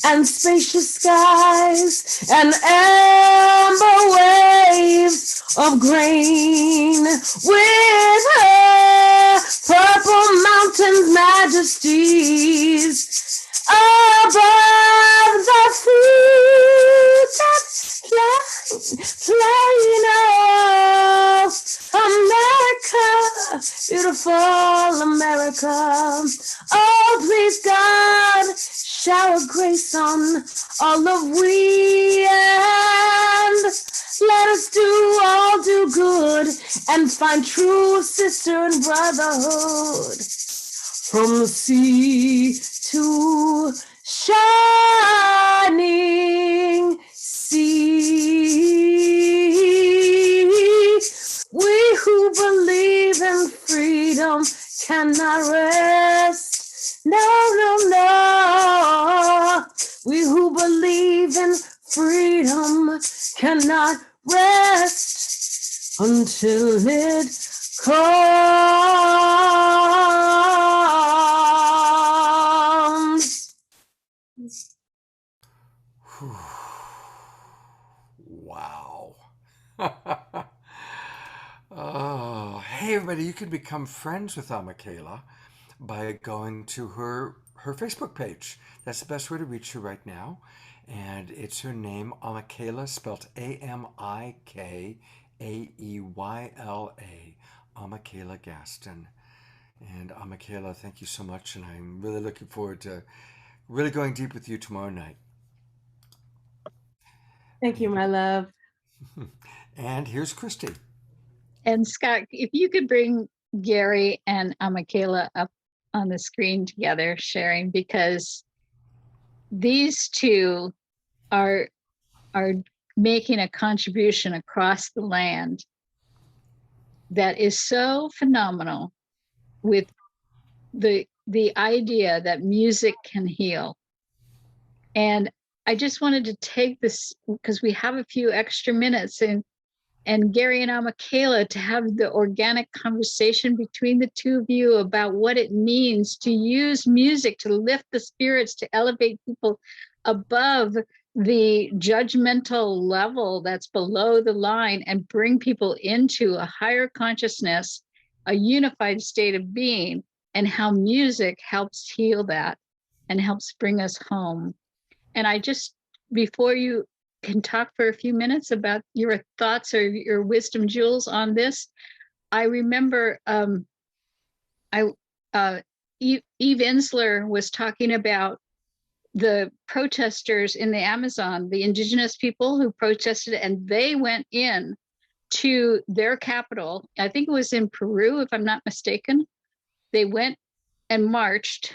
and spacious skies and amber waves of grain, with her purple mountains majesties above the feet that flying of America, beautiful America. Oh, please God, shower grace on all of we, and let us all do good and find true sister and brotherhood. From the sea to shining sea, we who believe in freedom cannot rest. No, no, no. We who believe in freedom cannot rest until it comes. Wow. Oh, hey everybody, you can become friends with Michaela by going to her Facebook page. That's the best way to reach her right now. And it's her name, Michaela, spelled Amikaeyla, Michaela Gaston. And Michaela, thank you so much, and I'm really looking forward to really going deep with you tomorrow night. Thank you, my love. And here's Christy. And Scott, if you could bring Gary and Michaela up on the screen together, sharing, because these two are making a contribution across the land that is so phenomenal, with the idea that music can heal. And I just wanted to take this, because we have a few extra minutes, and Gary and Michaela, to have the organic conversation between the two of you about what it means to use music to lift the spirits, to elevate people above the judgmental level that's below the line, and bring people into a higher consciousness, a unified state of being, and how music helps heal that and helps bring us home. And I just, before you can talk for a few minutes about your thoughts or your wisdom jewels on this, I remember Eve Ensler was talking about the protesters in the Amazon, the indigenous people who protested, and they went in to their capital. I think it was in Peru, if I'm not mistaken. They went and marched,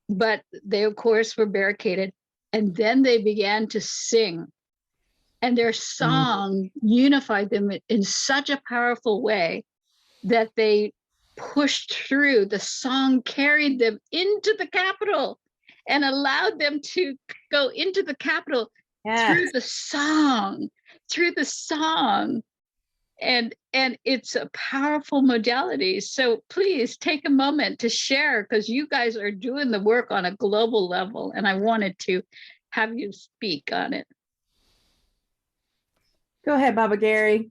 but they, of course, were barricaded. And then they began to sing. And their song unified them in such a powerful way that they pushed through. The song carried them into the Capitol and allowed them to go into the Capitol through the song, And it's a powerful modality. So please take a moment to share, because you guys are doing the work on a global level, and I wanted to have you speak on it. Go ahead, Baba Gary.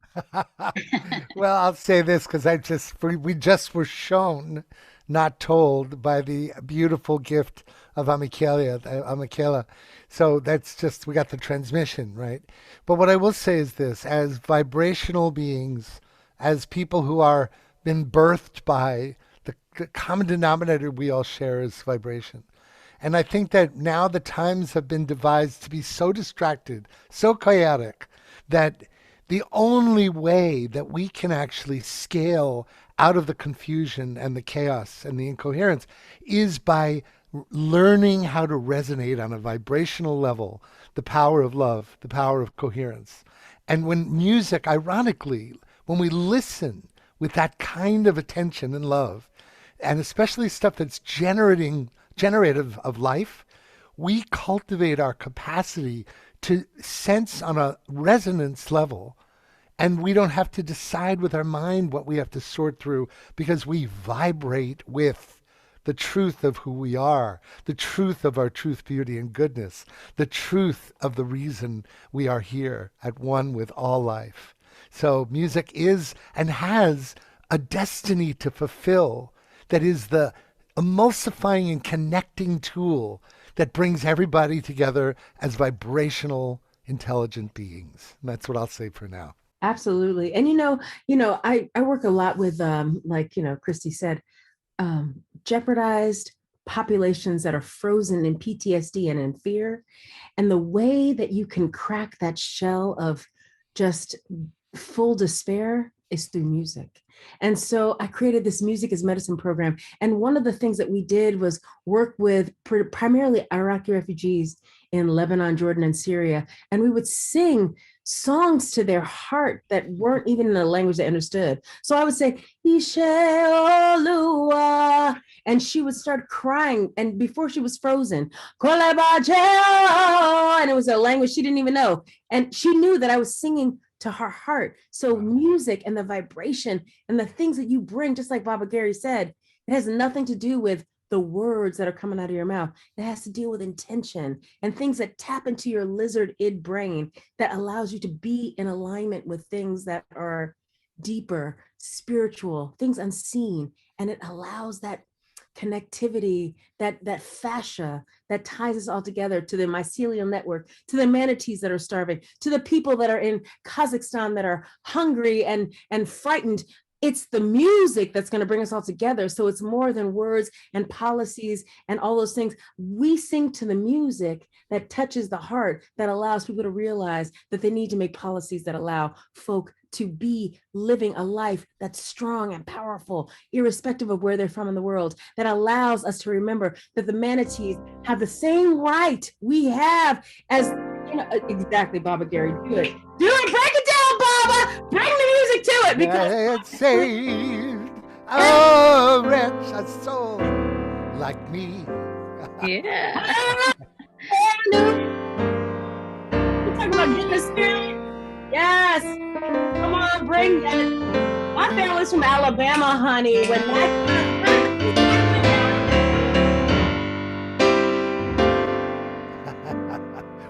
Well, I'll say this because we just were shown, not told, by the beautiful gift of Michaela. So that's just, we got the transmission, right? But what I will say is this: as vibrational beings, as people who are been birthed by the common denominator we all share is vibration. And I think that now the times have been devised to be so distracted, so chaotic, that the only way that we can actually scale out of the confusion and the chaos and the incoherence is by learning how to resonate on a vibrational level, the power of love, the power of coherence. And when music, ironically, when we listen with that kind of attention and love, and especially stuff that's generative of life, we cultivate our capacity to sense on a resonance level And we don't have to decide with our mind what we have to sort through, because we vibrate with the truth of who we are, the truth of our truth, beauty, and goodness, the truth of the reason we are here at one with all life. So music is and has a destiny to fulfill that is the emulsifying and connecting tool that brings everybody together as vibrational, intelligent beings. And that's what I'll say for now. Absolutely. And I work a lot with like, Christy said, jeopardized populations that are frozen in PTSD and in fear. And the way that you can crack that shell of just full despair is through music. And so I created this Music as Medicine program. And one of the things that we did was work with primarily Iraqi refugees in Lebanon, Jordan, and Syria. And we would sing songs to their heart that weren't even in a language they understood. So I would say, Ishe Olua, and she would start crying. And before she was frozen, Kolebajeo, and it was a language she didn't even know. And she knew that I was singing to her heart. So music and the vibration and the things that you bring, just like Baba Gary said, it has nothing to do with the words that are coming out of your mouth. It has to deal with intention and things that tap into your lizard id brain that allows you to be in alignment with things that are deeper, spiritual, things unseen. And it allows that connectivity, that fascia that ties us all together, to the mycelial network, to the manatees that are starving, to the people that are in Kazakhstan that are hungry and frightened. It's the music that's going to bring us all together. So it's more than words and policies and all those things. We sing to the music that touches the heart, that allows people to realize that they need to make policies that allow folk to be living a life that's strong and powerful, irrespective of where they're from in the world, that allows us to remember that the manatees have the same right we have as, exactly, Baba Gary, do it, break it down, Baba, bring the music to it, because it saved a wretch, a soul like me. Yeah. We're talking about getting the spirit. Yes. Come on, bring that. My family's from Alabama, honey. When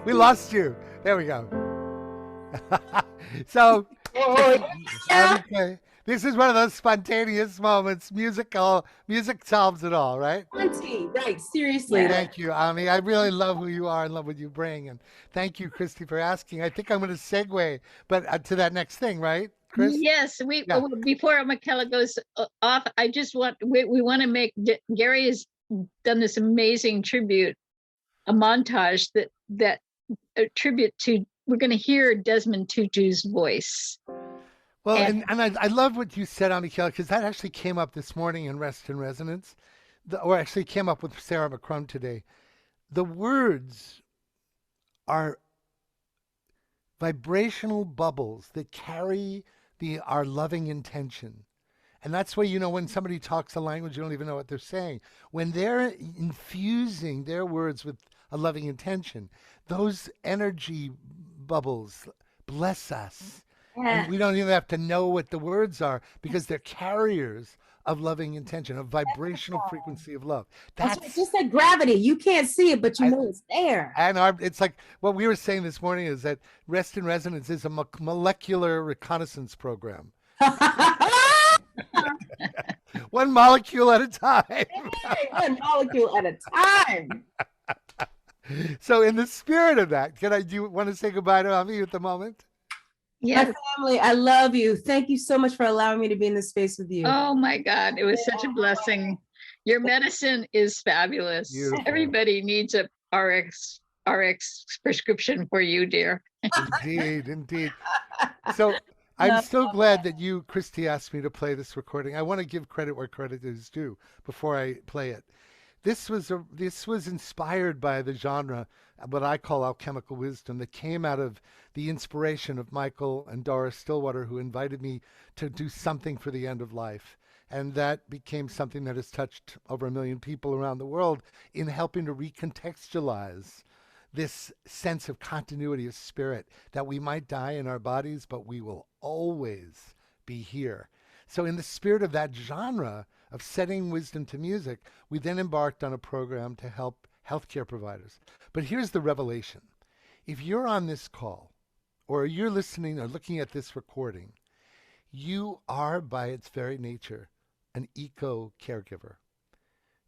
We lost you. There we go. So, okay. This is one of those spontaneous moments. Music solves it all, right? Auntie, right? Seriously. Thank you, Ami. I really love who you are and love what you bring. And thank you, Christy, for asking. I think I'm going to segue, but to that next thing, right, Chris? Yes, before McLachlan goes off, I just we want to make, Gary has done this amazing tribute, a montage that a tribute to, we're going to hear Desmond Tutu's voice. Well, and I love what you said, Amikela, because that actually came up this morning in Rest and Resonance, or actually came up with Sarah McCrum today. The words are vibrational bubbles that carry our loving intention. And that's why, when somebody talks a language, you don't even know what they're saying. When they're infusing their words with a loving intention, those energy bubbles bless us. Yeah. And we don't even have to know what the words are, because they're carriers of loving intention, of vibrational frequency of love. That's just like gravity. You can't see it, but you know it's there. And it's like what we were saying this morning is that Rest and Resonance is a molecular reconnaissance program. One molecule at a time. One molecule at a time. So in the spirit of that, do you want to say goodbye to Ami at the moment? Yes. My family, I love you. Thank you so much for allowing me to be in this space with you. Oh my God, it was such a blessing. Your medicine is fabulous. Beautiful. Everybody needs a RX prescription for you, dear. Indeed. So I'm so glad that you, Christy, asked me to play this recording. I want to give credit where credit is due before I play it. This was inspired by the genre, what I call alchemical wisdom, that came out of the inspiration of Michael and Doris Stillwater, who invited me to do something for the end of life. And that became something that has touched over 1 million people around the world in helping to recontextualize this sense of continuity of spirit, that we might die in our bodies, but we will always be here. So in the spirit of that genre of setting wisdom to music, we then embarked on a program to help healthcare providers. But here's the revelation. If you're on this call, or you're listening or looking at this recording, you are by its very nature an eco-caregiver.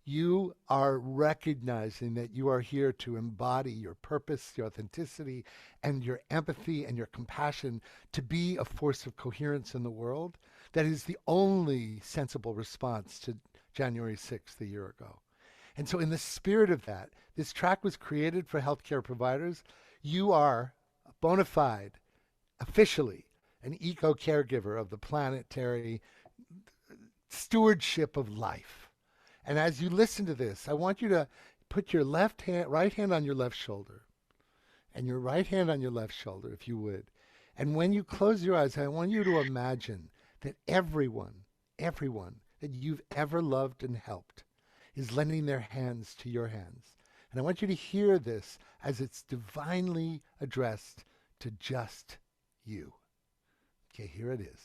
You are recognizing that you are here to embody your purpose, your authenticity, and your empathy and your compassion to be a force of coherence in the world. That is the only sensible response to January 6th a year ago. And so in the spirit of that, this track was created for healthcare providers. You are bona fide, officially, an eco-caregiver of the planetary stewardship of life. And as you listen to this, I want you to put your right hand on your left shoulder, and your right hand on your left shoulder, if you would. And when you close your eyes, I want you to imagine that everyone that you've ever loved and helped is lending their hands to your hands. And I want you to hear this as it's divinely addressed to just you. Okay, here it is.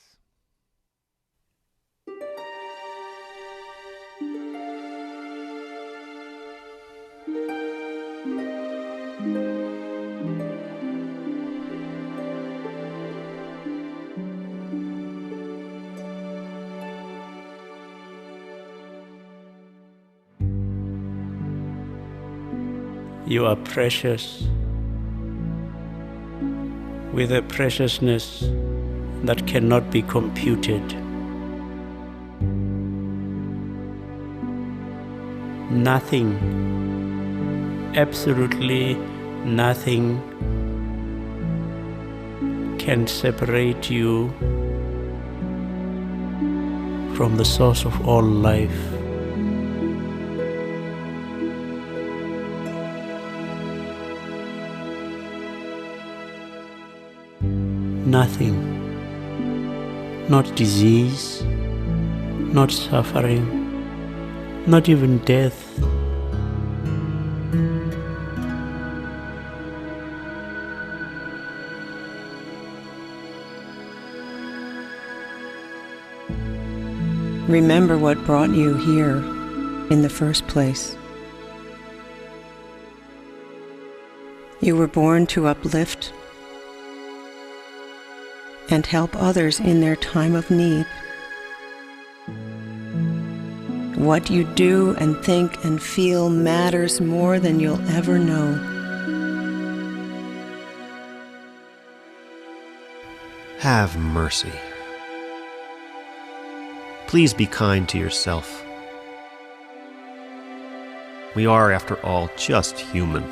You are precious, with a preciousness that cannot be computed. Nothing, absolutely nothing, can separate you from the source of all life. Nothing, not disease, not suffering, not even death. Remember what brought you here in the first place. You were born to uplift and help others in their time of need. What you do and think and feel matters more than you'll ever know. Have mercy. Please be kind to yourself. We are, after all, just human.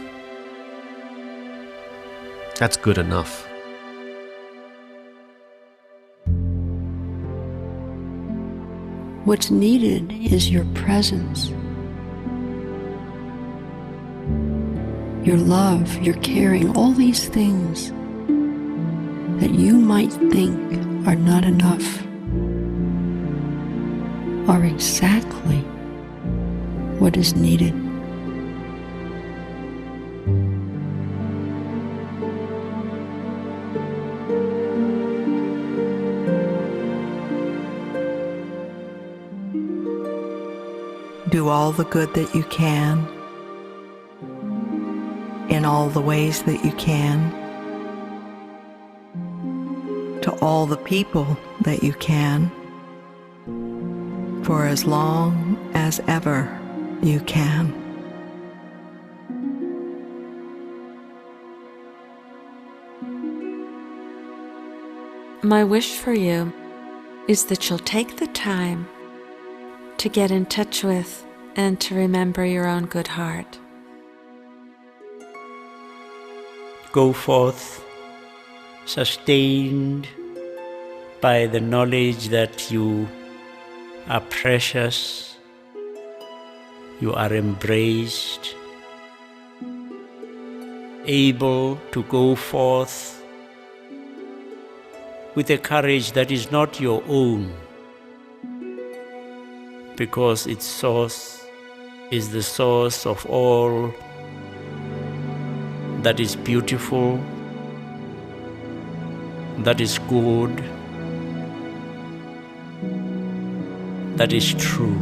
That's good enough. What's needed is your presence, your love, your caring, all these things that you might think are not enough are exactly what is needed. Do all the good that you can, in all the ways that you can, to all the people that you can, for as long as ever you can. My wish for you is that you'll take the time to get in touch with and to remember your own good heart. Go forth, sustained by the knowledge that you are precious, you are embraced, able to go forth with a courage that is not your own, because its source is the source of all that is beautiful, that is good, that is true.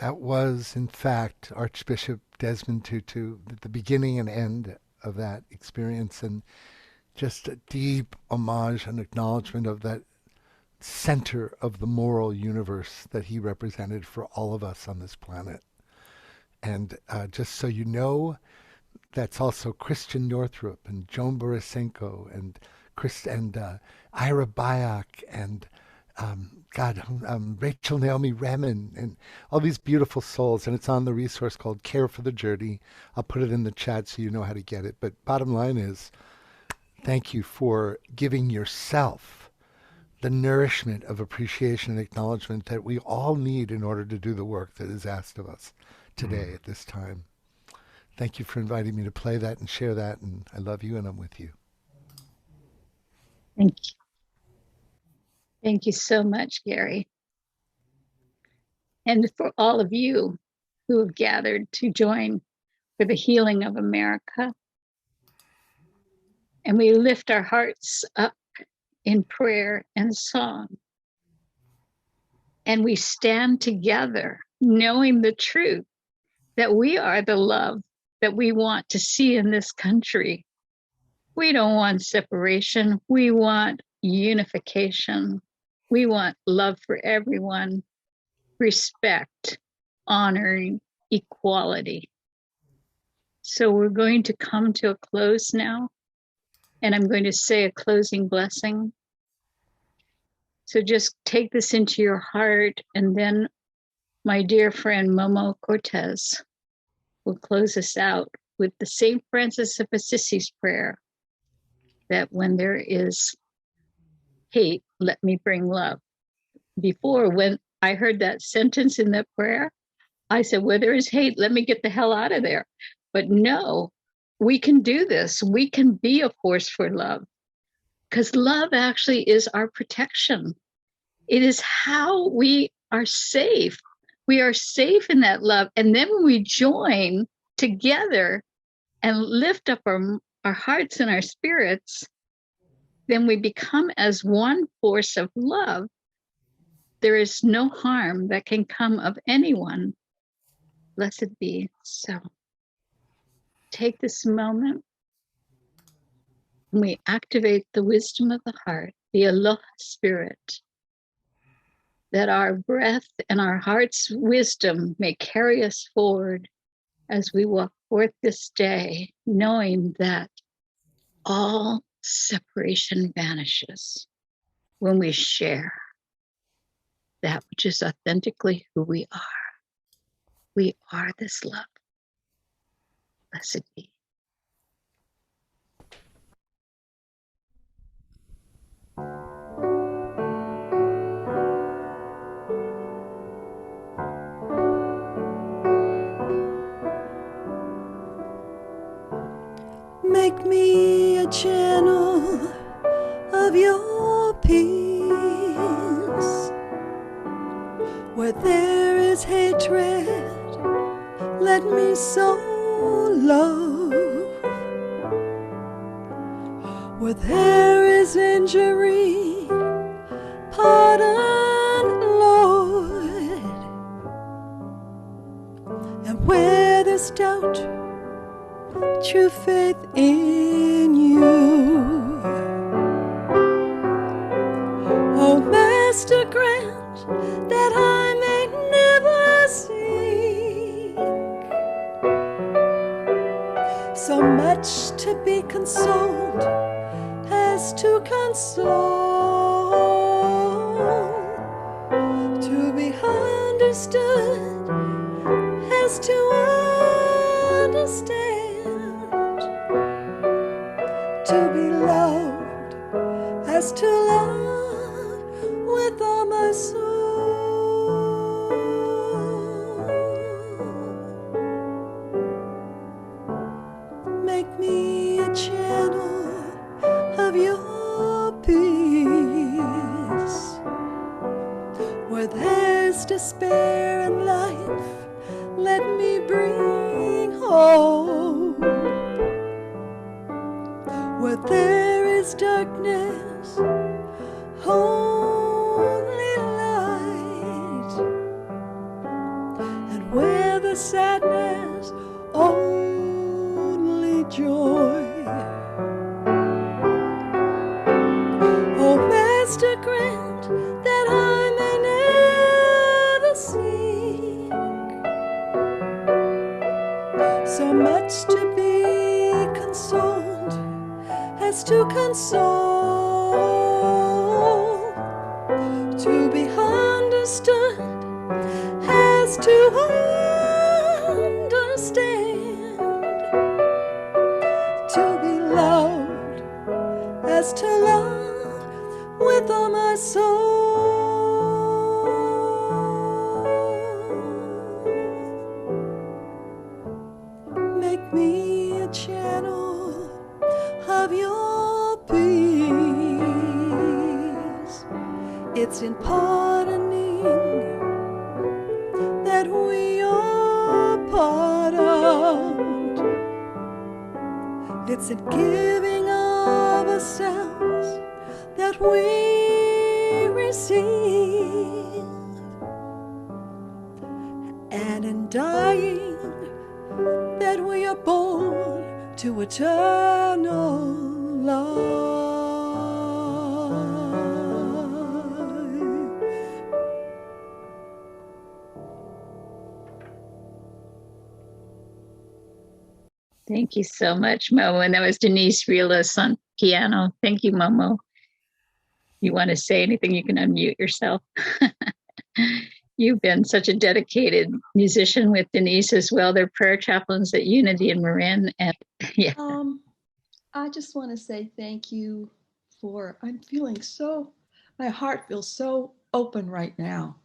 That was, in fact, Archbishop Desmond Tutu at the beginning and end of that experience, and just a deep homage and acknowledgement of that center of the moral universe that he represented for all of us on this planet. And just so you know, that's also Christian Northrup and Joan Borisenko and Ira Byock and Rachel Naomi Remen and all these beautiful souls. And it's on the resource called Care for the Journey. I'll put it in the chat so you know how to get it. But bottom line is, thank you for giving yourself the nourishment of appreciation and acknowledgement that we all need in order to do the work that is asked of us today at this time. Thank you for inviting me to play that and share that. And I love you and I'm with you. Thank you. Thank you so much, Gary. And for all of you who have gathered to join for the healing of America. And we lift our hearts up in prayer and song. And we stand together knowing the truth that we are the love that we want to see in this country. We don't want separation. We want unification. We want love for everyone, respect, honoring, equality. So we're going to come to a close now, and I'm going to say a closing blessing. So just take this into your heart, and then my dear friend Momo Cortez will close us out with the St. Francis of Assisi's prayer, that when there is hate, let me bring love. Before, when I heard that sentence in that prayer, I said, where there is hate, let me get the hell out of there. But no, we can do this. We can be a force for love, because love actually is our protection. It is how we are safe. We are safe in that love. And then when we join together and lift up our hearts and our spirits, then we become as one force of love. There is no harm that can come of anyone. Blessed be. So take this moment. And we activate the wisdom of the heart, the Aloha spirit, that our breath and our heart's wisdom may carry us forward as we walk forth this day, knowing that all separation vanishes when we share that which is authentically who we are. We are this love. Blessed be. Make me a channel of your peace. Where there is hatred, let me sow love. Where there is injury, pardon, Lord. And where there's doubt, true faith in you. Oh, Master, grant that I may never seek so much to be consoled as to console, to be understood as to understand, to be loved as to love with all my soul. Make me a channel of your peace. there's despair in life, let me bring hope. Where there is darkness, only light. And where the sadness, only joy. Oh, Master, grant that I may never seek so much to be consoled as to console, to be understood as to understand, to be loved as to love with all my soul. Make me a channel of your peace. It's in pardoning that we are pardoned. It's in giving of ourselves that we receive, and in dying that we are born to eternal life. Thank you so much, Momo. And that was Denise Ruelas on piano. Thank you, Momo. You want to say anything, you can unmute yourself. You've been such a dedicated musician with Denise as well. They're prayer chaplains at Unity in Marin. And yeah. I just want to say thank you for, I'm feeling so, my heart feels so open right now.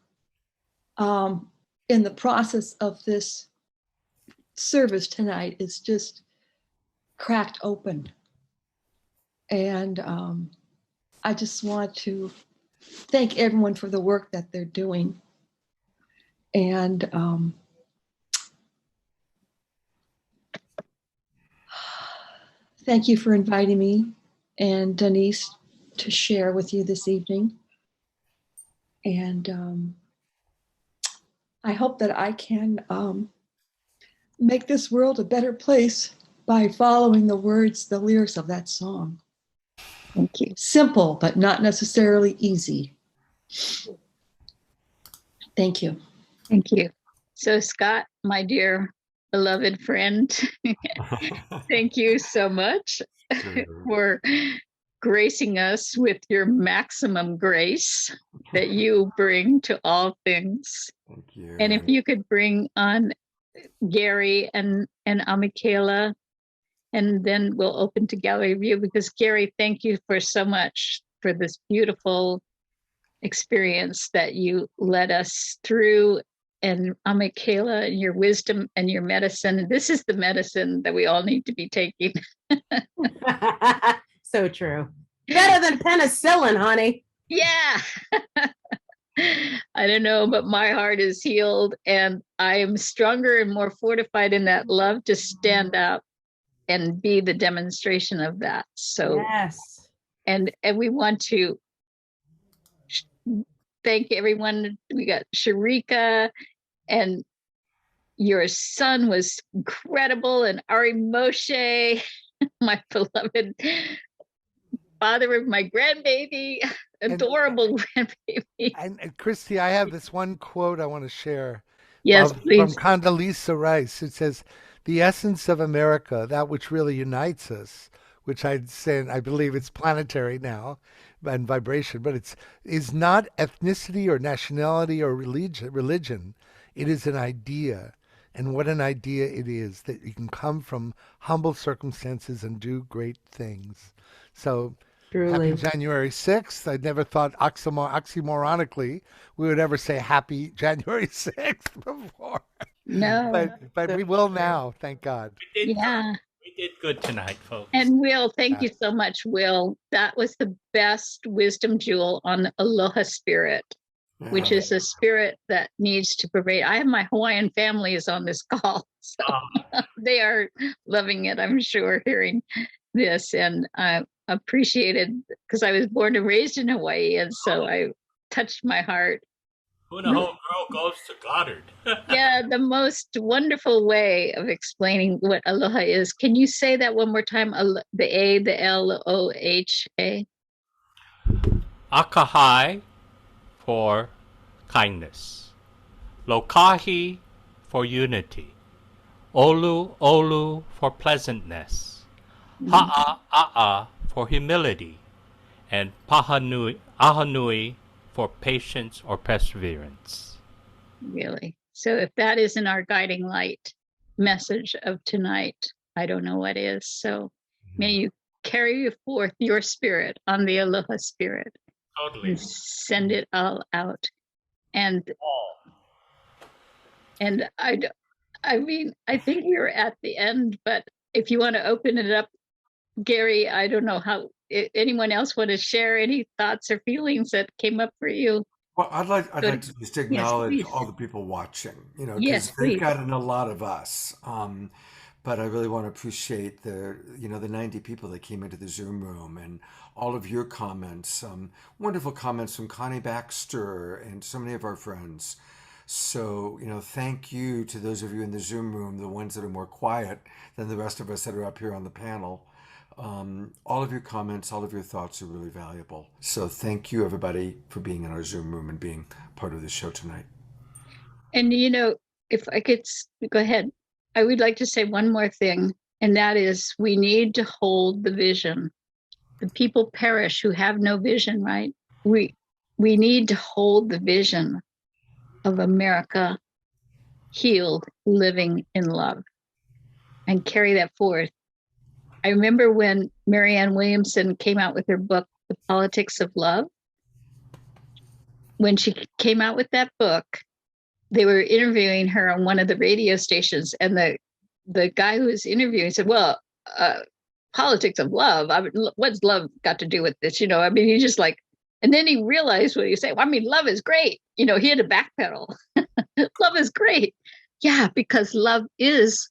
In the process of this service tonight, it's just cracked open. And I just want to thank everyone for the work that they're doing. And thank you for inviting me and Denise to share with you this evening. And I hope that I can make this world a better place by following the words, the lyrics of that song. Thank you. Simple, but not necessarily easy. Thank you. Thank you. So Scott, my dear beloved friend, thank you so much for gracing us with your maximum grace that you bring to all things. Thank you. And if you could bring on Gary and Michaela, and then we'll open to gallery view, because Gary, thank you for so much for this beautiful experience that you led us through. And Michaela, and your wisdom and your medicine. This is the medicine that we all need to be taking. So true. Better than penicillin, honey. Yeah. I don't know, but my heart is healed, and I am stronger and more fortified in that love to stand up and be the demonstration of that. So yes. And we want to thank everyone. We got Sharika, and your son was incredible, and Ari Moshe, my beloved father of my grandbaby, adorable grandbaby. And Christy, I have this one quote I want to share. Yes, please. From Condoleezza Rice. It says, "The essence of America, that which really unites us," which I'd say, I believe it's planetary now and vibration, but is not ethnicity or nationality or religion. It is an idea. And what an idea it is, that you can come from humble circumstances and do great things. So truly. Happy January 6th. I never thought oxymoronically we would ever say happy January 6th before. No. But we will now, thank God. We did good tonight, folks. And Will, thank you so much, Will. That was the best wisdom jewel on Aloha Spirit. which is a spirit that needs to pervade. I have my Hawaiian family is on this call, so they are loving it, I'm sure, hearing this. And I appreciate it because I was born and raised in Hawaii, and so I touched my heart. When a whole girl goes to Goddard. Yeah, the most wonderful way of explaining what aloha is. Can you say that one more time? The A, the L-O-H-A? Akahai for kindness. Lokahi for unity. Olu olu for pleasantness. Ha'a for humility. And ahanui for patience or perseverance. Really? So if that isn't our guiding light message of tonight, I don't know what is. So may you carry forth your spirit on the aloha spirit. Totally. And send it all out. And I mean, I think we're at the end, but if you want to open it up, Gary, I don't know how anyone else want to share any thoughts or feelings that came up for you. Well, I'd like to just acknowledge all the people watching, because they've gotten a lot of us. But I really want to appreciate the 90 people that came into the Zoom room and all of your comments, wonderful comments from Connie Baxter and so many of our friends. So, thank you to those of you in the Zoom room, the ones that are more quiet than the rest of us that are up here on the panel. All of your comments, all of your thoughts are really valuable. So thank you, everybody, for being in our Zoom room and being part of the show tonight. And, if I could go ahead, I would like to say one more thing, and that is we need to hold the vision. The people perish who have no vision, right? We need to hold the vision of America healed, living in love, and carry that forth. I remember when Marianne Williamson came out with her book, The Politics of Love. When she came out with that book, they were interviewing her on one of the radio stations, and the guy who was interviewing said, well, politics of love, what's love got to do with this? He just and then he realized what he was saying. Well, love is great. He had to backpedal. Love is great. Yeah, because love is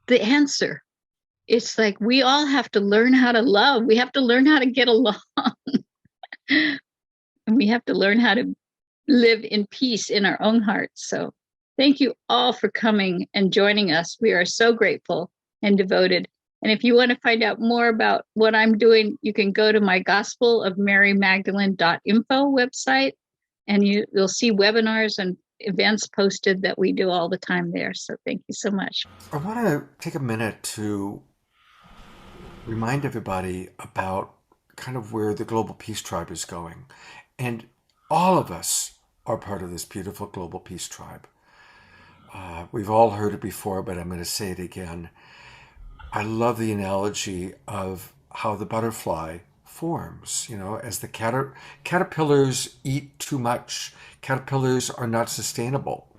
the answer. It's like we all have to learn how to love. We have to learn how to get along. And we have to learn how to live in peace in our own hearts. So thank you all for coming and joining us. We are so grateful and devoted. And if you want to find out more about what I'm doing, you can go to my gospelofmarymagdalene.info website, and you'll see webinars and events posted that we do all the time there. So thank you so much. I want to take a minute to remind everybody about kind of where the Global Peace Tribe is going. And all of us are part of this beautiful Global Peace Tribe. We've all heard it before, but I'm going to say it again. I love the analogy of how the butterfly forms. As the caterpillars eat too much, caterpillars are not sustainable.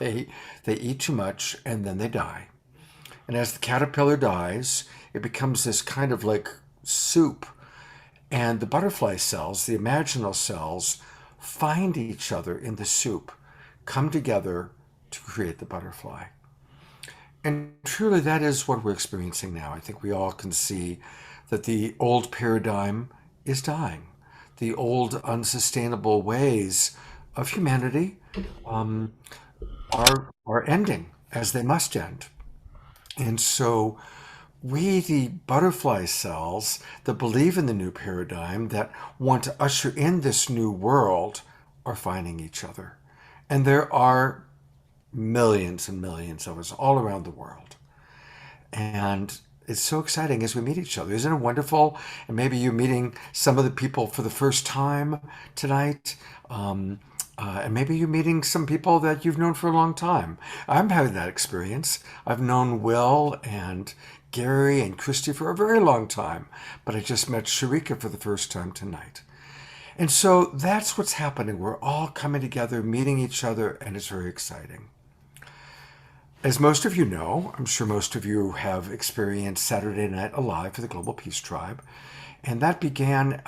They eat too much and then they die. And as the caterpillar dies, it becomes this kind of like soup. And the butterfly cells, the imaginal cells, find each other in the soup, come together to create the butterfly. And truly that is what we're experiencing now. I think we all can see that the old paradigm is dying. The old unsustainable ways of humanity are ending, as they must end. And so we, the butterfly cells that believe in the new paradigm, that want to usher in this new world, are finding each other. And there are millions and millions of us all around the world. And it's so exciting as we meet each other. Isn't it wonderful? And maybe you're meeting some of the people for the first time tonight. And maybe you're meeting some people that you've known for a long time. I'm having that experience. I've known Will and Gary and Christy for a very long time, but I just met Sharika for the first time tonight. And so that's what's happening. We're all coming together, meeting each other, and it's very exciting. As most of you know, I'm sure most of you have experienced Saturday Night Alive for the Global Peace Tribe. And that began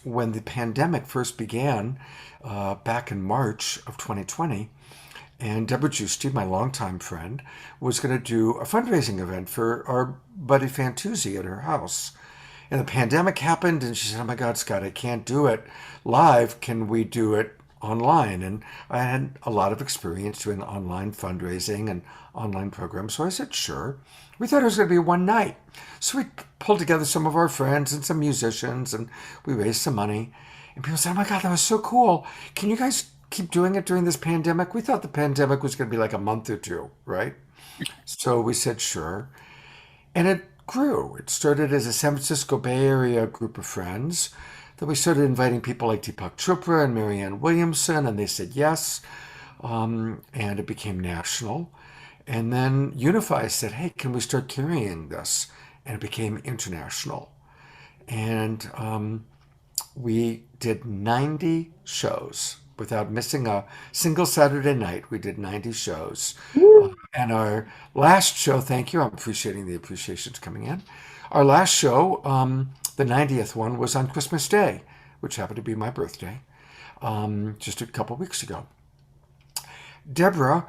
when the pandemic first began back in March of 2020. And Deborah Giusti, my longtime friend, was going to do a fundraising event for our buddy Fantuzzi at her house. And the pandemic happened, and she said, "Oh my God, Scott, I can't do it live. Can we do it online?" And I had a lot of experience doing online fundraising and online programs, so I said, "Sure." We thought it was going to be one night. So we pulled together some of our friends and some musicians, and we raised some money. And people said, "Oh my God, that was so cool. Can you guys keep doing it during this pandemic?" We thought the pandemic was going to be like a month or two, right? So we said, "Sure." And it grew. It started as a San Francisco Bay Area group of friends. Then we started inviting people like Deepak Chopra and Marianne Williamson, and they said yes. And it became national. And then Unify said, "Hey, can we start carrying this?" And it became international. And we did 90 shows without missing a single Saturday night. We did 90 shows. And our last show, thank you, I'm appreciating the appreciations coming in. Our last show, the 90th one, was on Christmas Day, which happened to be my birthday, just a couple weeks ago. Deborah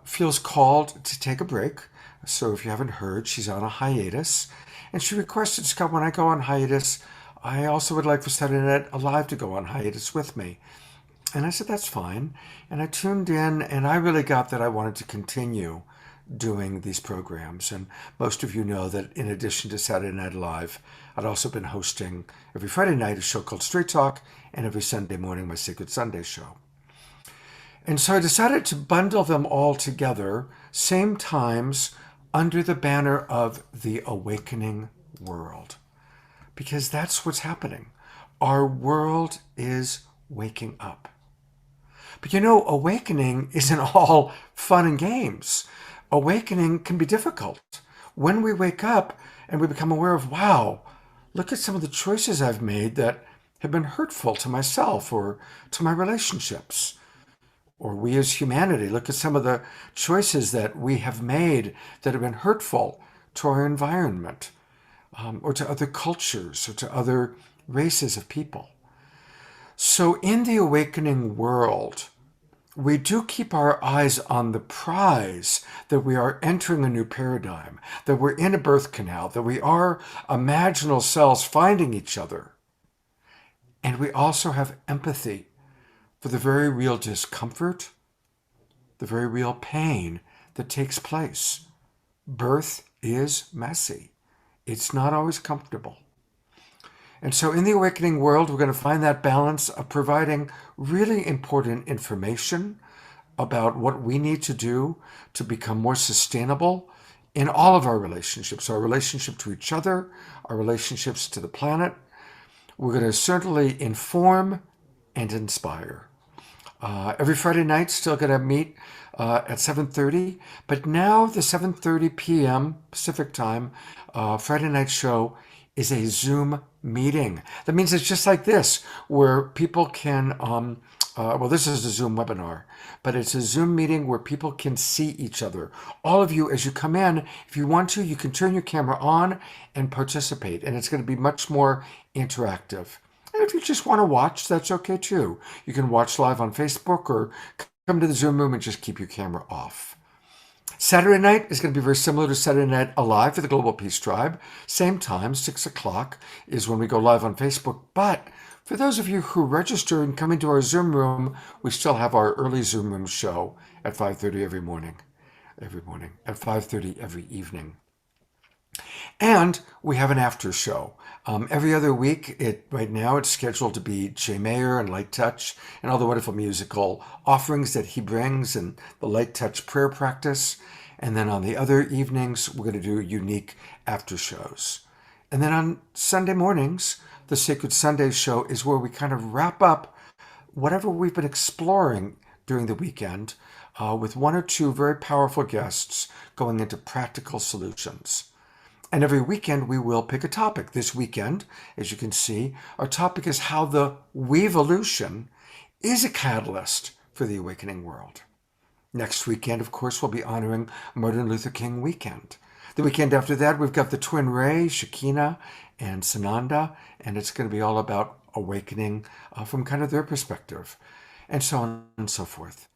feels called to take a break. So if you haven't heard, she's on a hiatus. And she requested, "Scott, when I go on hiatus, I also would like for Saturday Night Alive to go on hiatus with me." And I said, "That's fine." And I tuned in, and I really got that I wanted to continue doing these programs. And most of you know that in addition to Saturday Night Live, I'd also been hosting every Friday night a show called Straight Talk, and every Sunday morning my Sacred Sunday show. And so I decided to bundle them all together, same times, under the banner of the awakening world. Because that's what's happening. Our world is waking up. But you know, awakening isn't all fun and games. Awakening can be difficult. When we wake up and we become aware of, wow, look at some of the choices I've made that have been hurtful to myself or to my relationships. Or we as humanity, look at some of the choices that we have made that have been hurtful to our environment, or to other cultures, or to other races of people. So in the awakening world, we do keep our eyes on the prize, that we are entering a new paradigm, that we're in a birth canal, that we are imaginal cells finding each other. And we also have empathy for the very real discomfort, the very real pain that takes place. Birth is messy. It's not always comfortable. And so in the awakening world, we're going to find that balance of providing really important information about what we need to do to become more sustainable in all of our relationships, our relationship to each other, our relationships to the planet. We're going to certainly inform and inspire. Every Friday night, still going to meet at 7:30, but now the 7:30 p.m. Pacific time Friday night show is a Zoom meeting. That means it's just like this, where people can, well, this is a Zoom webinar, but it's a Zoom meeting where people can see each other. All of you, as you come in, if you want to, you can turn your camera on and participate, and it's going to be much more interactive. And if you just want to watch, that's okay too. You can watch live on Facebook or come to the Zoom room and just keep your camera off. Saturday night is going to be very similar to Saturday Night Alive for the Global Peace Tribe. Same time, 6 o'clock is when we go live on Facebook. But for those of you who register and come into our Zoom room, we still have our early Zoom room show at 5:30 every morning, at 5:30 every evening. And we have an after show. Every other week, right now it's scheduled to be Jay Mayer and Light Touch and all the wonderful musical offerings that he brings and the Light Touch prayer practice. And then on the other evenings, we're going to do unique after shows. And then on Sunday mornings, the Sacred Sunday show is where we kind of wrap up whatever we've been exploring during the weekend with one or two very powerful guests going into practical solutions. And every weekend, we will pick a topic. This weekend, as you can see, our topic is how the WeVolution is a catalyst for the awakening world. Next weekend, of course, we'll be honoring Martin Luther King weekend. The weekend after that, we've got the twin Ray, Shakina, and Sananda, and it's going to be all about awakening from kind of their perspective, and so on and so forth.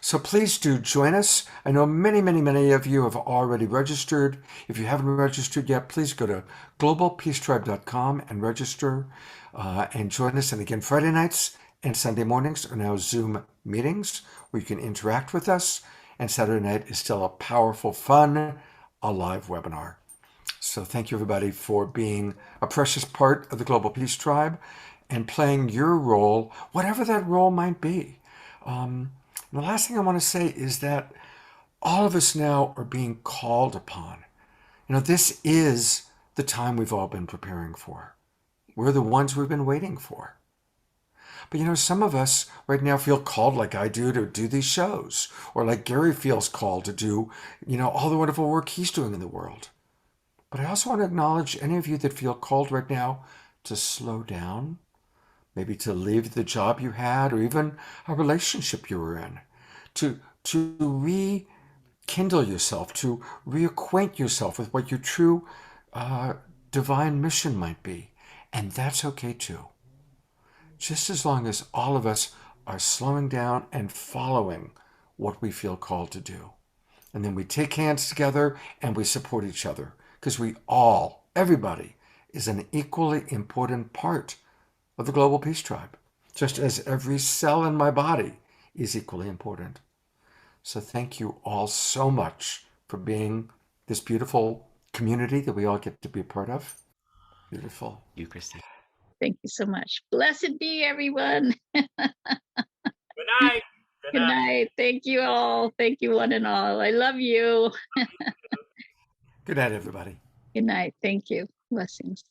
So please do join us. I know many of you have already registered. If you haven't registered yet, please go to globalpeacetribe.com and register and join us. And again, Friday nights and Sunday mornings are now Zoom meetings where you can interact with us. And Saturday night is still a powerful, fun, alive webinar. So thank you, everybody, for being a precious part of the Global Peace Tribe and playing your role, whatever that role might be. The last thing I want to say is that all of us now are being called upon. This is the time we've all been preparing for. We're the ones we've been waiting for. But some of us right now feel called, like I do, to do these shows, or like Gary feels called to do, all the wonderful work he's doing in the world. But I also want to acknowledge any of you that feel called right now to slow down, maybe to leave the job you had or even a relationship you were in, to rekindle yourself, to reacquaint yourself with what your true divine mission might be. And that's okay too. Just as long as all of us are slowing down and following what we feel called to do. And then we take hands together and we support each other, because everybody is an equally important part of the Global Peace Tribe, just as every cell in my body is equally important. So thank you all so much for being this beautiful community that we all get to be a part of. Beautiful. You, Christy. Thank you so much. Blessed be everyone. Good night. Good night. Thank you all. Thank you one and all. I love you. Good night, everybody. Good night. Thank you. Blessings.